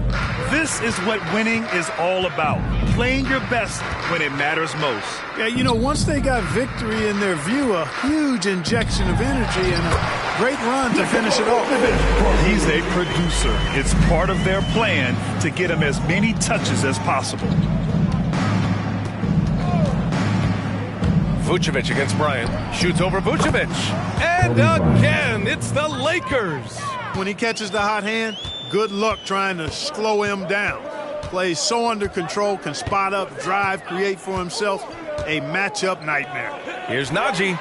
This is what winning is all about. Playing your best when it matters most. Yeah, you know, once they got victory in their view, a huge injection of energy and a great run to finish it off. He's a producer. It's part of their plan to get him as many touches as possible. Vucevic against Bryant. Shoots over Vucevic. And again, it's the Lakers. When he catches the hot hand, good luck trying to slow him down. Plays so under control, can spot up, drive, create for himself. A matchup nightmare. Here's Najee.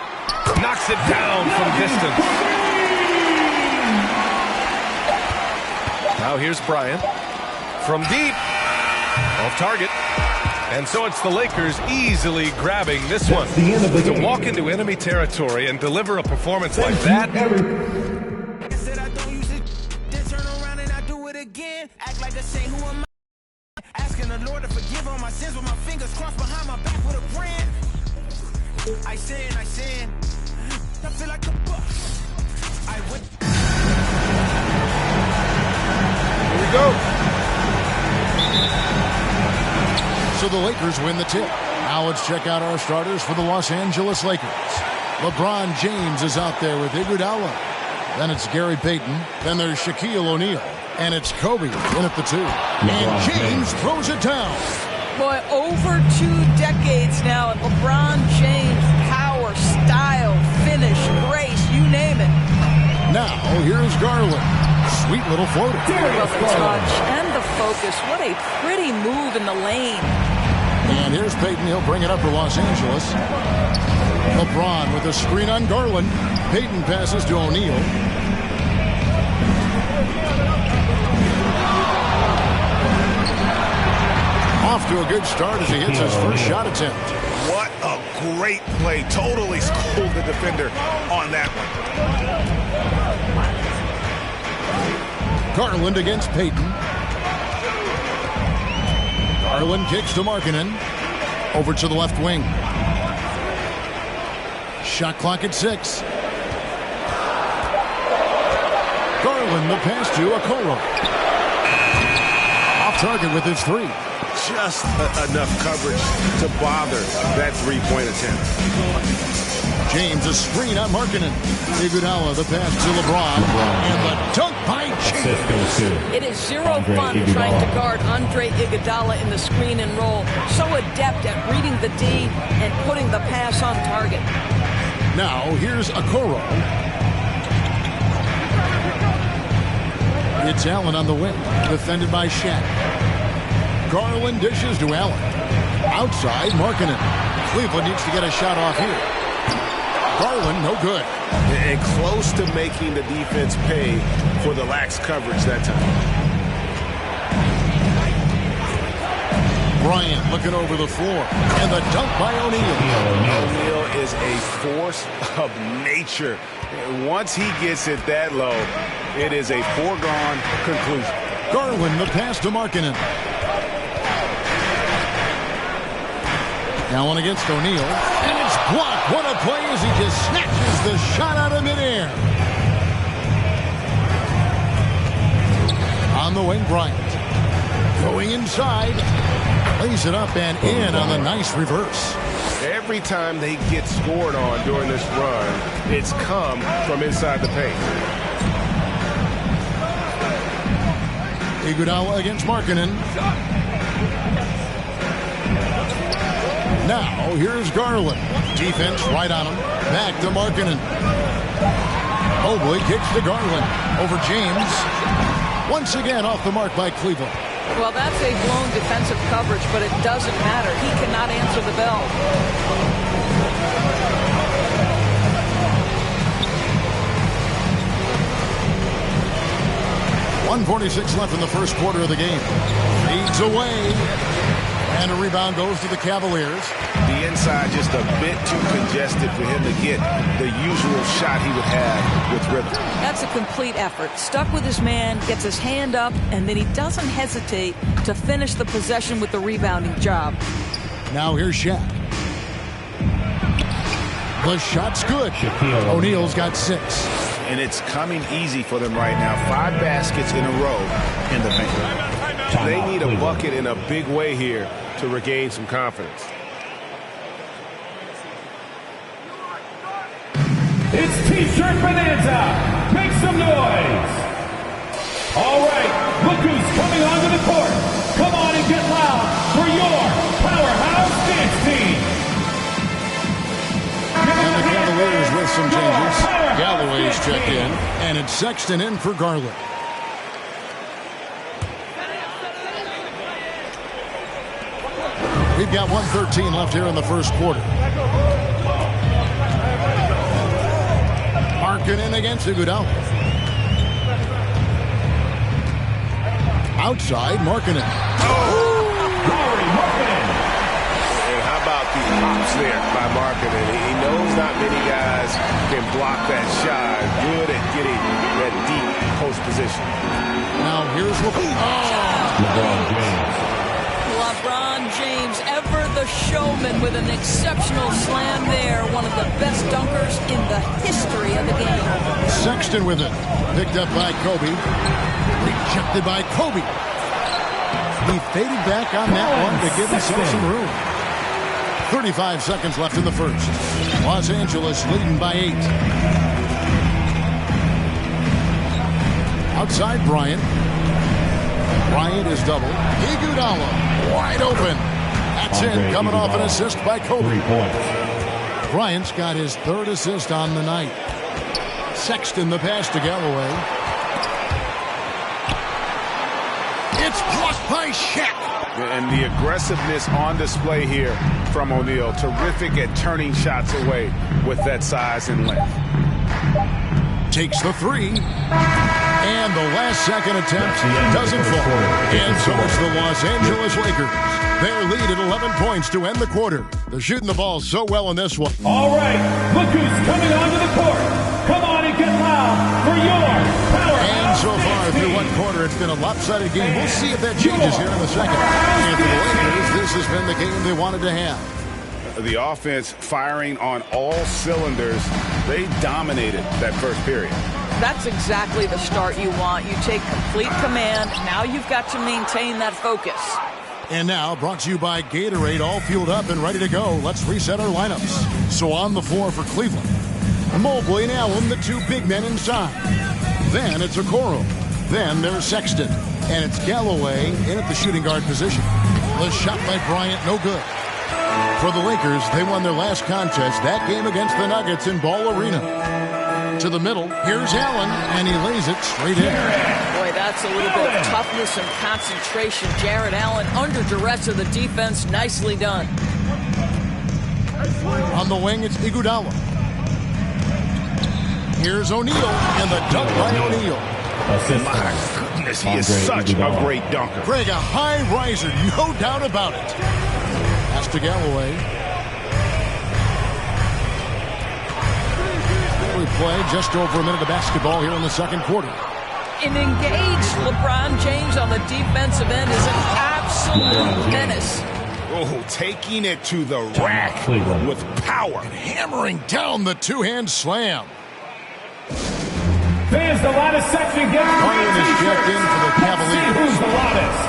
Knocks it down from distance. Now here's Bryant. From deep. Off target. And so it's the Lakers easily grabbing this one. To walk into enemy territory and deliver a performance like that. I said I don't use it, then turn around and I do it again. Act like I say who am I? Asking the Lord to forgive all my sins with my fingers crossed behind my back with a brand. I sin. I feel like a bus. I went. Here we go. So the Lakers win the tip. Now let's check out our starters for the Los Angeles Lakers. LeBron James is out there with Iguodala. Then it's Gary Payton. Then there's Shaquille O'Neal. And it's Kobe in at the 2. And James throws it down. Boy, over 2 decades now, and LeBron James, power, style, finish, grace, you name it. Now, here's Garland. Sweet little floater. Love the touch and the focus. What a pretty move in the lane. And here's Payton. He'll bring it up for Los Angeles. LeBron with a screen on Garland. Payton passes to O'Neal. Off to a good start as he hits his first shot attempt. What a great play. Totally schooled the defender on that one. Garland against Payton. Garland kicks to Markkanen. Over to the left wing. Shot clock at 6. Garland the pass to Okoro. Off target with his 3. Just enough coverage to bother that three-point attempt. James a screen on Markkanen. Iguodala the pass to LeBron. And the dunk by James. It is zero fun trying to guard Andre Iguodala in the screen and roll. So adept at reading the D and putting the pass on target. Now here's Okoro. It's Allen on the wing. Defended by Shaq. Garland dishes to Allen. Outside, Markkanen. Cleveland needs to get a shot off here. Garland, no good. And close to making the defense pay for the lax coverage that time. Bryant looking over the floor. And the dunk by O'Neal. O'Neal is a force of nature. Once he gets it that low, it is a foregone conclusion. Garland the pass to Markkanen. Allen against O'Neal. And it's blocked. What a play as he just snatches the shot out of midair. On the wing, Bryant. Going inside. Lays it up and in on the nice reverse. Every time they get scored on during this run, it's come from inside the paint. Iguodala against Markkanen. Now, here's Garland. Defense right on him. Back to Markkanen. Mobley kicks to Garland. Over James. Once again off the mark by Cleveland. Well, that's a blown defensive coverage, but it doesn't matter. He cannot answer the bell. 1:46 left in the first quarter of the game. Feeds away. And a rebound goes to the Cavaliers. The inside just a bit too congested for him to get the usual shot he would have with rhythm. That's a complete effort. Stuck with his man, gets his hand up, and then he doesn't hesitate to finish the possession with the rebounding job. Now here's Shaq. The shot's good. O'Neal's got 6. And it's coming easy for them right now. 5 baskets in a row in the paint. They need a bucket in a big way here to regain some confidence. It's T-shirt Bonanza. Make some noise. All right, look who's coming onto the court. Come on and get loud for your powerhouse dance team. And the Cavaliers with some changes. Galloway's checked in, and it's Sexton in for Garland. We've got 1:13 left here in the first quarter. Markkanen against Iguodala. Outside, Markkanen. And how about the hops there by Markkanen? He knows not many guys can block that shot. Good at getting that deep post position. Now here's LeBron James. LeBron James, ever the showman with an exceptional slam there. One of the best dunkers in the history of the game. Sexton with it. Picked up by Kobe. Rejected by Kobe. He faded back on that one to give himself some room. 35 seconds left in the first. Los Angeles leading by 8. Outside Bryant. Bryant is double. Iguodala wide open. That's it. Coming off an assist by Kobe. 3 points. Bryant's got his third assist on the night. Sexton the pass to Galloway. It's blocked by Shaq. And the aggressiveness on display here from O'Neal. Terrific at turning shots away with that size and length. Takes the three. And the last second attempt doesn't fall. And so it's the Los Angeles Lakers. Their lead at 11 points to end the quarter. They're shooting the ball so well in this one. All right, look who's coming onto the court. Come on and get loud for your powerhouse. And so far through one quarter, it's been a lopsided game. We'll see if that changes here in the second. And for the Lakers, this has been the game they wanted to have. The offense firing on all cylinders. They dominated that first period. That's exactly the start you want. You take complete command. Now you've got to maintain that focus. And now, brought to you by Gatorade, all fueled up and ready to go. Let's reset our lineups. So on the floor for Cleveland, Mobley and Allen, the two big men inside. Then it's Okoro. Then there's Sexton. And it's Galloway in at the shooting guard position. The shot by Bryant, no good. For the Lakers, they won their last contest, that game against the Nuggets in Ball Arena. To the middle, here's Allen, and he lays it straight in. Boy, that's a little bit of toughness and concentration. Jarrett Allen under duress of the defense. Nicely done. On the wing, it's Iguodala. Here's O'Neal, and the dunk by O'Neal. My goodness, he is such a great dunker. Greg, a high riser, no doubt about it. Pass to Galloway. We play just over a minute of basketball here in the second quarter. An engaged LeBron James on the defensive end is an absolute menace. Oh, taking it to the rack with power. And hammering down the two-hand slam. Fans, the loudest section gets Harden is checked in for the Cavaliers. See who's the loudest.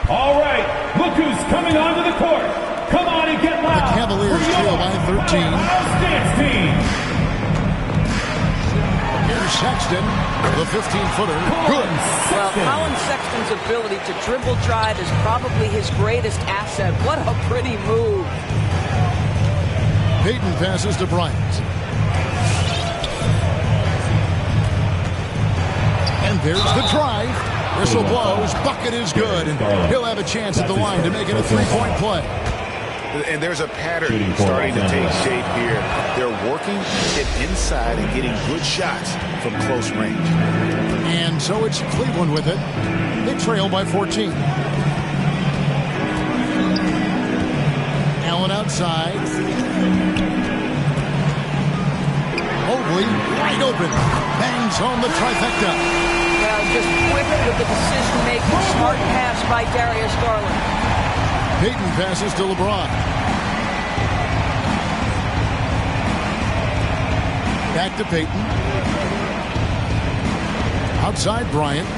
All right, look who's coming onto the court. Come on and get loud. The Cavaliers trail by 13. Dance team. Here's Sexton, the 15-footer. Good. Well, Colin Sexton's ability to dribble drive is probably his greatest asset. What a pretty move. Payton passes to Bryant. And there's the drive. Whistle blows. Bucket is good. And he'll have a chance at the line to make it a three-point play. And there's a pattern starting to take shape here. They're working it inside and getting good shots from close range. And so it's Cleveland with it. They trail by 14. Allen outside. Mobley wide open. Bangs home the trifecta. Well, just quick with the decision-making. Smart pass by Darius Garland. Payton passes to LeBron. Back to Payton. Outside Bryant.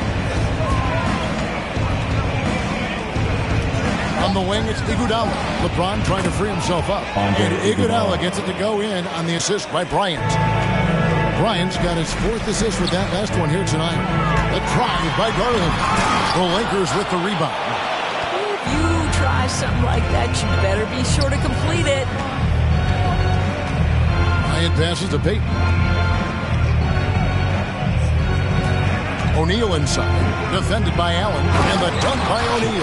On the wing, it's Iguodala. LeBron trying to free himself up. And Iguodala gets it to go in on the assist by Bryant. Bryant's got his fourth assist with that last one here tonight. The drive by Garland. The Lakers with the rebound. If you try something like that, you better be sure to complete it. Bryant passes to Payton. O'Neal inside. Defended by Allen, and the dunk by O'Neal.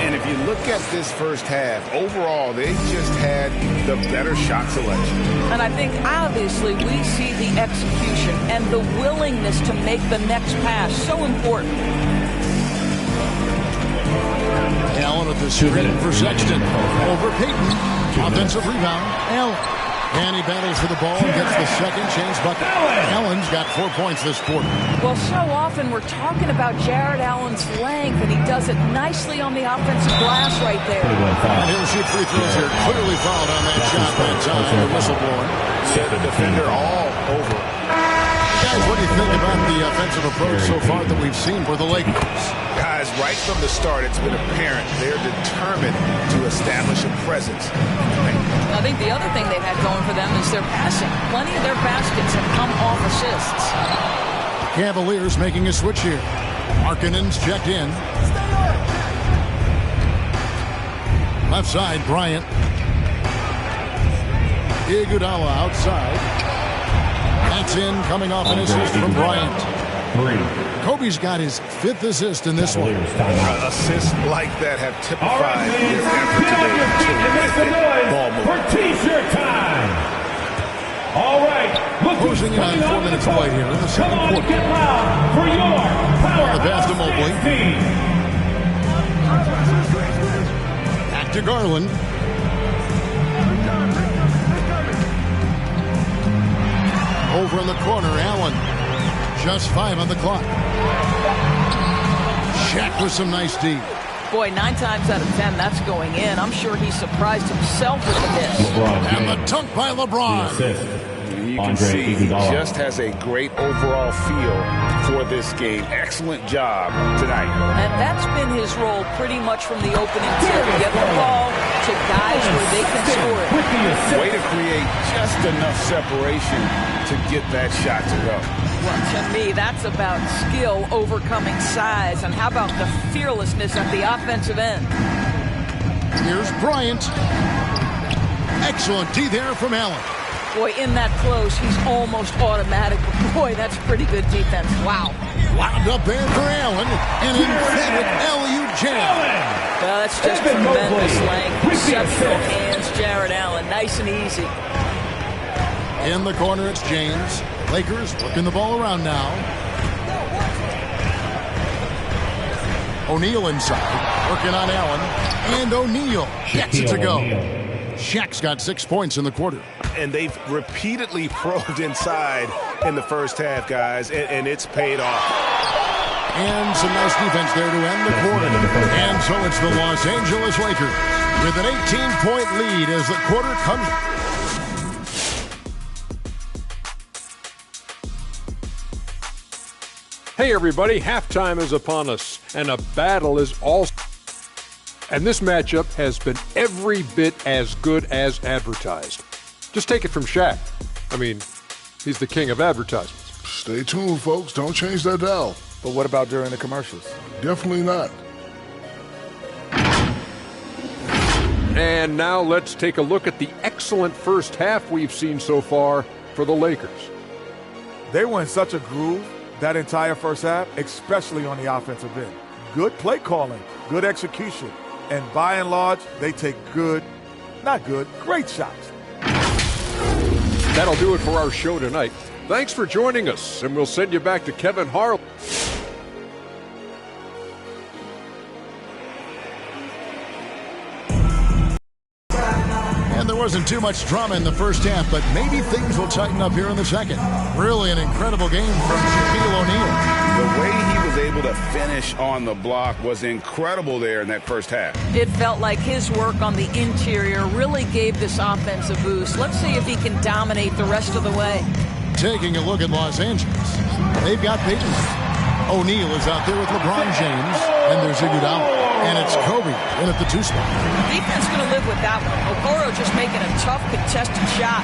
And if you look at this first half, overall, they just had the better shot selection. And I think, obviously, we see the execution and the willingness to make the next pass so important. Allen with the screen for Sexton. Over Payton. Offensive rebound. Allen. And he battles for the ball and gets the second chance bucket. Allen's got 4 points this quarter. Well, so often we're talking about Jared Allen's length, and he does it nicely on the offensive glass right there. And he'll shoot free throws here. Clearly fouled on that shot that time. The whistle blowing. Yeah, the defender all over. Guys, what do you think about the offensive approach so far that we've seen for the Lakers? Guys, right from the start, it's been apparent they're determined to establish a presence. I think the other thing they've had going for them is their passing. Plenty of their baskets have come off assists. Cavaliers making a switch here. Markkanen's checked in. Left side, Bryant. Iguodala outside. That's in, coming off an assist from Bryant. Kobe's got his 5th assist in this one. Assists like that have typified his effort today. Ball for T-shirt time. All right, look who's closing in on 4 minutes away here in the second quarter. Get loud for your power. The pass to Mobley. Back to Garland. Over in the corner, Allen. Just 5 on the clock. Shaq with some nice D. Boy, 9 times out of 10, that's going in. I'm sure he surprised himself with the miss. And the dunk by LeBron. You can see he just has a great overall feel for this game. Excellent job tonight. And that's been his role pretty much from the opening tip. Get the ball to guys where they can score it. Way to create just enough separation to get that shot to go. Well, to me, that's about skill overcoming size. And how about the fearlessness at the offensive end? Here's Bryant. Excellent D there from Allen. Boy, in that close, he's almost automatic. But boy, that's pretty good defense. Wow. Wound up there for Allen. An emphatic alley-oop jam. Well, that's just tremendous length. Exceptional hands, Jared Allen. Nice and easy. In the corner, it's James. Lakers working the ball around now. O'Neal inside. Working on Allen. And O'Neal gets it to go. Shaq's got 6 points in the quarter. And they've repeatedly probed inside in the first half, guys, and it's paid off. And some nice defense there to end the quarter. And so it's the Los Angeles Lakers with an 18-point lead as the quarter comes. Hey everybody, halftime is upon us, and a battle is all. And this matchup has been every bit as good as advertised. Just take it from Shaq. I mean, he's the king of advertisements. Stay tuned, folks. Don't change that dial. But what about during the commercials? Definitely not. And now let's take a look at the excellent first half we've seen so far for the Lakers. They were in such a groove that entire first half, especially on the offensive end. Good play calling, good execution, and by and large, they take great shots. That'll do it for our show tonight. Thanks for joining us, and we'll send you back to Kevin Harlan. And there wasn't too much drama in the first half, but maybe things will tighten up here in the second. Really an incredible game from Shaquille O'Neal. The way he was able to finish on the block was incredible there in that first half. It felt like his work on the interior really gave this offense a boost. Let's see if he can dominate the rest of the way. Taking a look at Los Angeles, they've got Payton. O'Neal is out there with LeBron James, and there's Iguodala. And it's Kobe in at the 2 spot. Defense going to live with that one. Okoro just making a tough contested shot.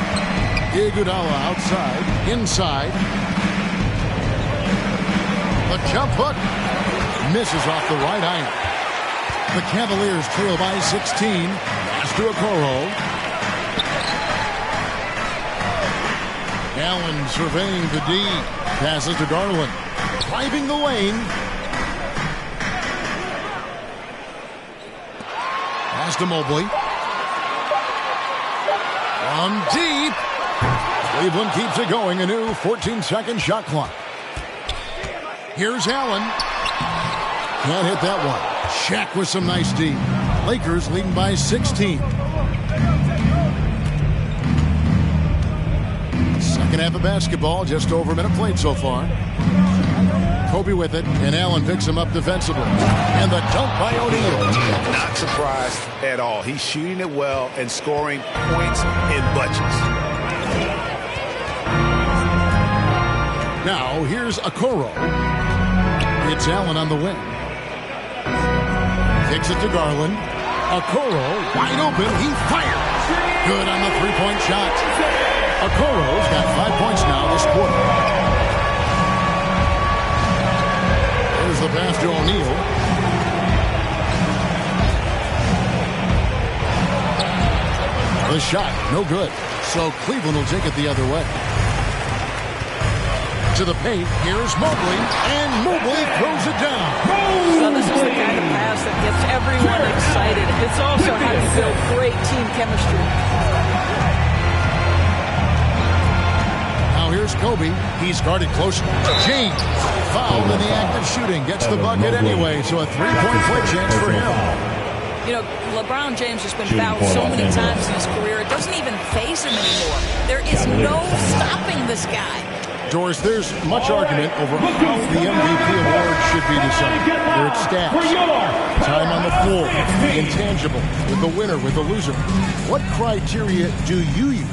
Iguodala outside, inside. The jump hook misses off the right iron. The Cavaliers trail by 16. Pass to Okoro. Allen surveying the D. Passes to Garland. Driving the lane. Pass to Mobley. From deep. Cleveland keeps it going. A new 14-second shot clock. Here's Allen. Can't hit that one. Shaq with some nice D. Lakers leading by 16. Second half of basketball, just over a minute played so far. Kobe with it, and Allen picks him up defensively. And the dunk by O'Neal. Not surprised at all. He's shooting it well and scoring points in bunches. Now, here's Okoro. It's Allen on the wing. Kicks it to Garland. Okoro, wide open. He fires. Good on the three-point shot. Okoro's got 5 points now this quarter. There's the pass to O'Neal. The shot, no good. So Cleveland will take it the other way. To the paint, here's Mobley, and Mobley throws it down. So this is the kind of pass that gets everyone excited. It's also how you build great team chemistry. Now here's Kobe. He's guarded closely. James, fouled in the act of shooting, gets the bucket anyway, so a three-point play chance for him. You know, LeBron James has been fouled so many times in his career, it doesn't even faze him anymore. There is no stopping this guy. Doris, there's much argument over how the MVP award should be decided. There are stats, time on the floor, the intangible, with the winner, with the loser. What criteria do you use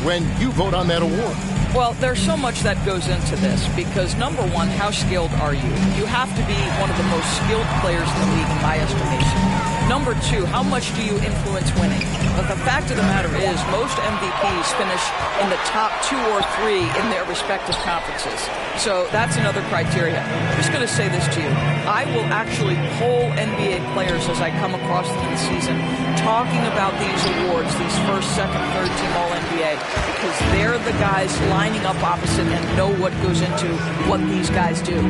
when you vote on that award? Well, there's so much that goes into this because, number one, how skilled are you? You have to be one of the most skilled players in the league, in my estimation. Number two, how much do you influence winning? But the fact of the matter is, most MVPs finish in the top 2 or 3 in their respective conferences. So that's another criteria. I'm just going to say this to you. I will actually poll NBA players as I come across them in the season, talking about these awards, these first, second, third team All-NBA, because they're the guys lining up opposite and know what goes into what these guys do.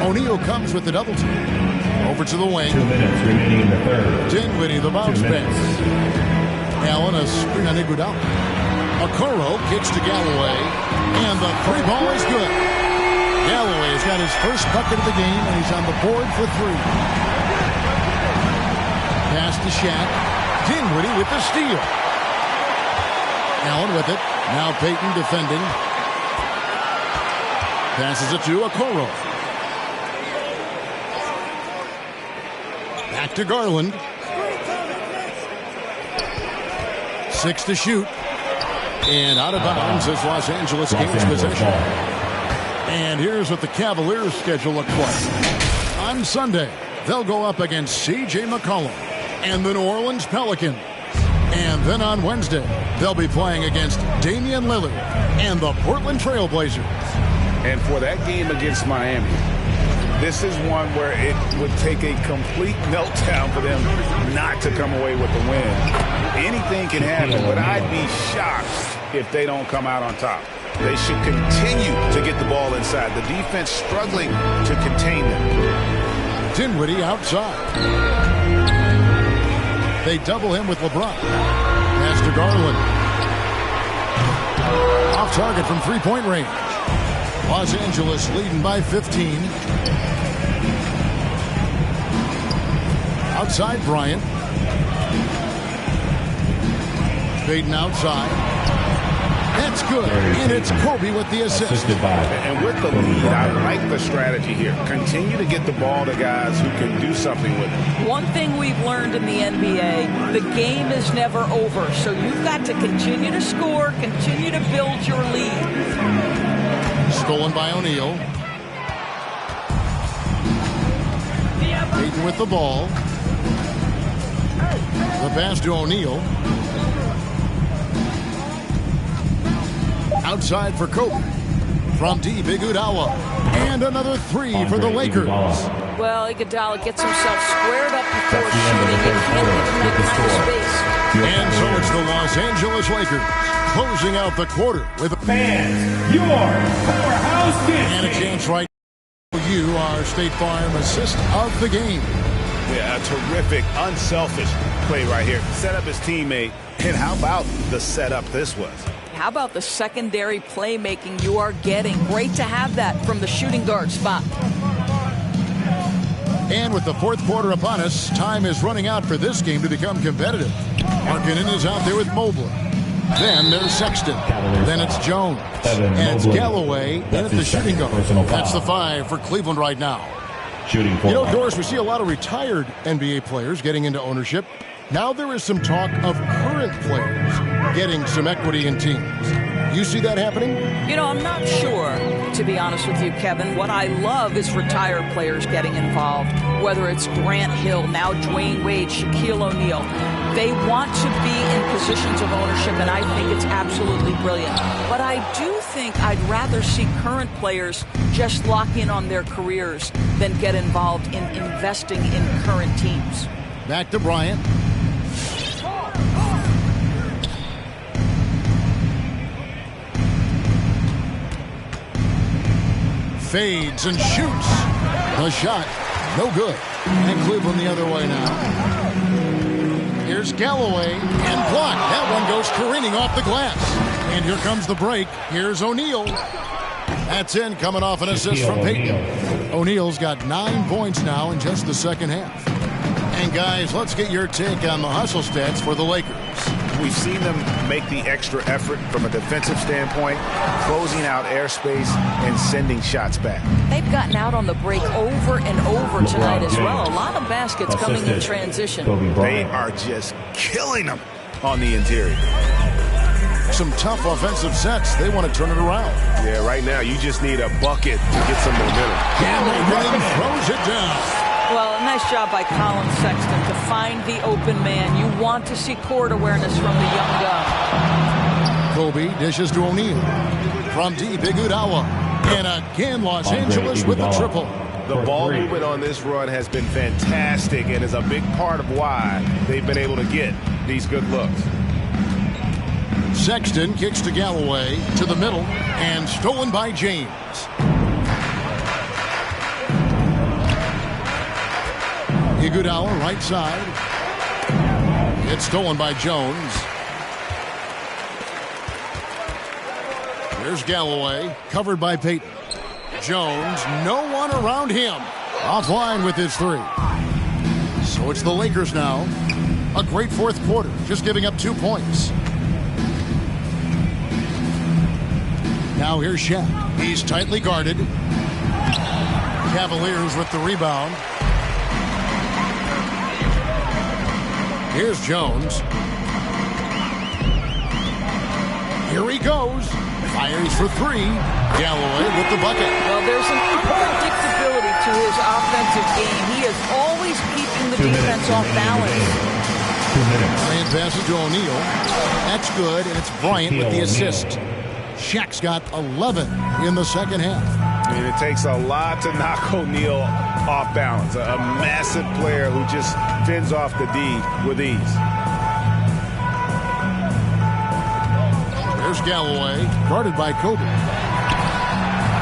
O'Neal comes with the double team. Over to the wing. 2 minutes remaining in the third. Dinwiddie, the bounce pass. Allen, a screen on Iguodala. Okoro kicks to Galloway, and the three ball is good. Galloway has got his first bucket of the game, and he's on the board for 3. Pass to Shaq. Dinwiddie with the steal. Allen with it. Now Payton defending. Passes it to Okoro. Back to Garland. 6 to shoot. And out of bounds as Los Angeles gains possession. And here's what the Cavaliers' schedule looks like. On Sunday, they'll go up against C.J. McCollum and the New Orleans Pelicans. And then on Wednesday, they'll be playing against Damian Lillard and the Portland Trail Blazers. And for that game against Miami, this is one where it would take a complete meltdown for them not to come away with the win. Anything can happen, but I'd be shocked if they don't come out on top. They should continue to get the ball inside. The defense struggling to contain them. Dinwiddie outside. They double him with LeBron. Pass to Garland. Off target from three-point range. Los Angeles leading by 15. Outside Bryant. Payton outside. That's good. And it's Kobe with the assist. And with the lead, I like the strategy here. Continue to get the ball to guys who can do something with it. One thing we've learned in the NBA, the game is never over. So you've got to continue to score, continue to build your lead. Stolen by O'Neal. Payton with the ball. The pass to O'Neal. Outside for Kobe. From deep, Iguodala. And another 3 for the Lakers. Well, Iguodala gets himself squared up before shooting. He can't give him that kind of space. And so it's the Los Angeles Lakers closing out the quarter with a fans, your powerhouse district. And a chance right now. You are State Farm assist of the game. Yeah, a terrific, unselfish play right here. Set up his teammate. And how about the setup this was? How about the secondary playmaking you are getting? Great to have that from the shooting guard spot. And with the fourth quarter upon us, time is running out for this game to become competitive. Markkanen is out there with Mobley. Then there's Sexton. Then it's Jones. And it's Galloway in at the shooting guard. That's the 5 for Cleveland right now. Shooting you know, Doris, we see a lot of retired NBA players getting into ownership. Now there is some talk of current players getting some equity in teams. You see that happening? You know, I'm not sure, to be honest with you, Kevin. What I love is retired players getting involved, whether it's Grant Hill, now Dwayne Wade, Shaquille O'Neal. They want to be in positions of ownership, and I think it's absolutely brilliant. But I do think I'd rather see current players just lock in on their careers than get involved in investing in current teams. Back to Bryant. Fades and shoots. The shot, no good. And Cleveland the other way now. Here's Galloway and blocked. That one goes careening off the glass. And here comes the break. Here's O'Neal. That's in, coming off an assist from Payton. O'Neal's got 9 points now in just the second half. And guys, let's get your take on the hustle stats for the Lakers. We've seen them make the extra effort from a defensive standpoint, closing out airspace and sending shots back. They've gotten out on the break over and over tonight as well. A lot of baskets coming in transition. They are just killing them on the interior. Some tough offensive sets. They want to turn it around. Yeah, right now you just need a bucket to get some momentum. Galloway throws it down. Well, a nice job by Colin Sexton to find the open man. You want to see court awareness from the young gun. Kobe dishes to O'Neal. From deep, Iguodala. And again, Los Angeles with the triple. The ball movement on this run has been fantastic and is a big part of why they've been able to get these good looks. Sexton kicks to Galloway to the middle and stolen by James. Iguodala right side. It's stolen by Jones. There's Galloway, covered by Payton. Jones, no one around him. Offline with his 3. So it's the Lakers now. A great fourth quarter, just giving up 2 points. Now here's Shaq. He's tightly guarded. Cavaliers with the rebound. Here's Jones. Here he goes. Fires for 3. Galloway with the bucket. Well, there's an unpredictability to his offensive game. He is always keeping the defense off balance. 2 minutes. Bryant passes to O'Neal. That's good, and it's Bryant with the assist. Shaq's got 11 in the second half. I mean, it takes a lot to knock O'Neal off balance. A massive player who just fends off the D with ease. There's Galloway, guarded by Kobe.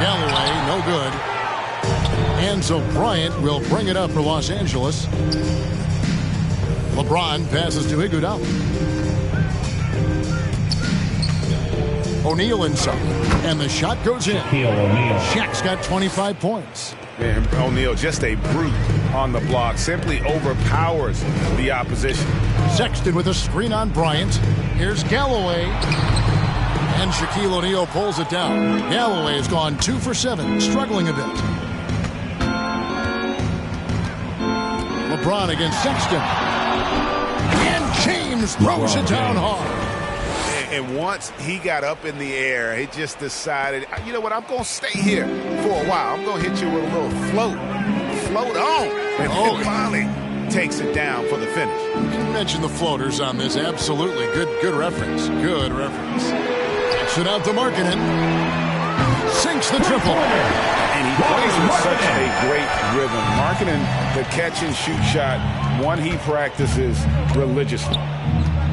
Galloway, no good. And so Bryant will bring it up for Los Angeles. LeBron passes to Iguodala. O'Neal inside, and the shot goes in. Shaq's got 25 points. And O'Neal, just a brute on the block, simply overpowers the opposition. Sexton with a screen on Bryant. Here's Galloway. And Shaquille O'Neal pulls it down. Galloway has gone 2 for 7, struggling a bit. LeBron against Sexton. And James throws it down hard. And once he got up in the air, he just decided, you know what, I'm going to stay here for a while. I'm going to hit you with a little float. Float on. And finally takes it down for the finish. You mentioned the floaters on this. Absolutely. Good reference. Good reference. Kicks it out to Markkanen. Sinks the triple. And he plays with such a great rhythm. Markkanen, the catch and shoot shot, one he practices religiously.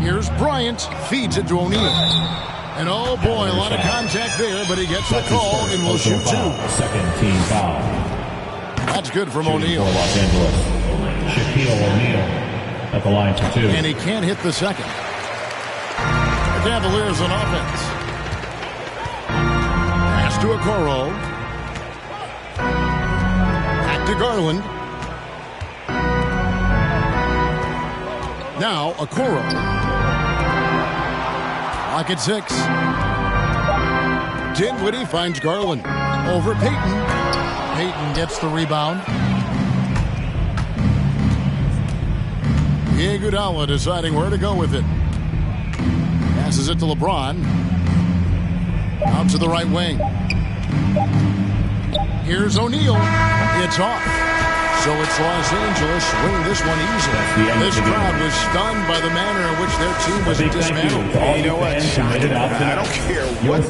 Here's Bryant, feeds it to O'Neal. And oh boy, a lot of contact there, but he gets the call and will shoot 2. Second team foul. That's good from O'Neal. Shaquille O'Neal at the line for 2. And he can't hit the second. The Cavaliers on offense. Pass to Okoro. Back to Garland. Now Okoro. Clock at 6. Dinwiddie finds Garland. Over Payton. Payton gets the rebound. Iguodala deciding where to go with it. Passes it to LeBron. Out to the right wing. Here's O'Neal. It's off. So it's Los Angeles winning this one easily. This crowd was stunned by the manner in which their team was dismantled. You know what? I don't care what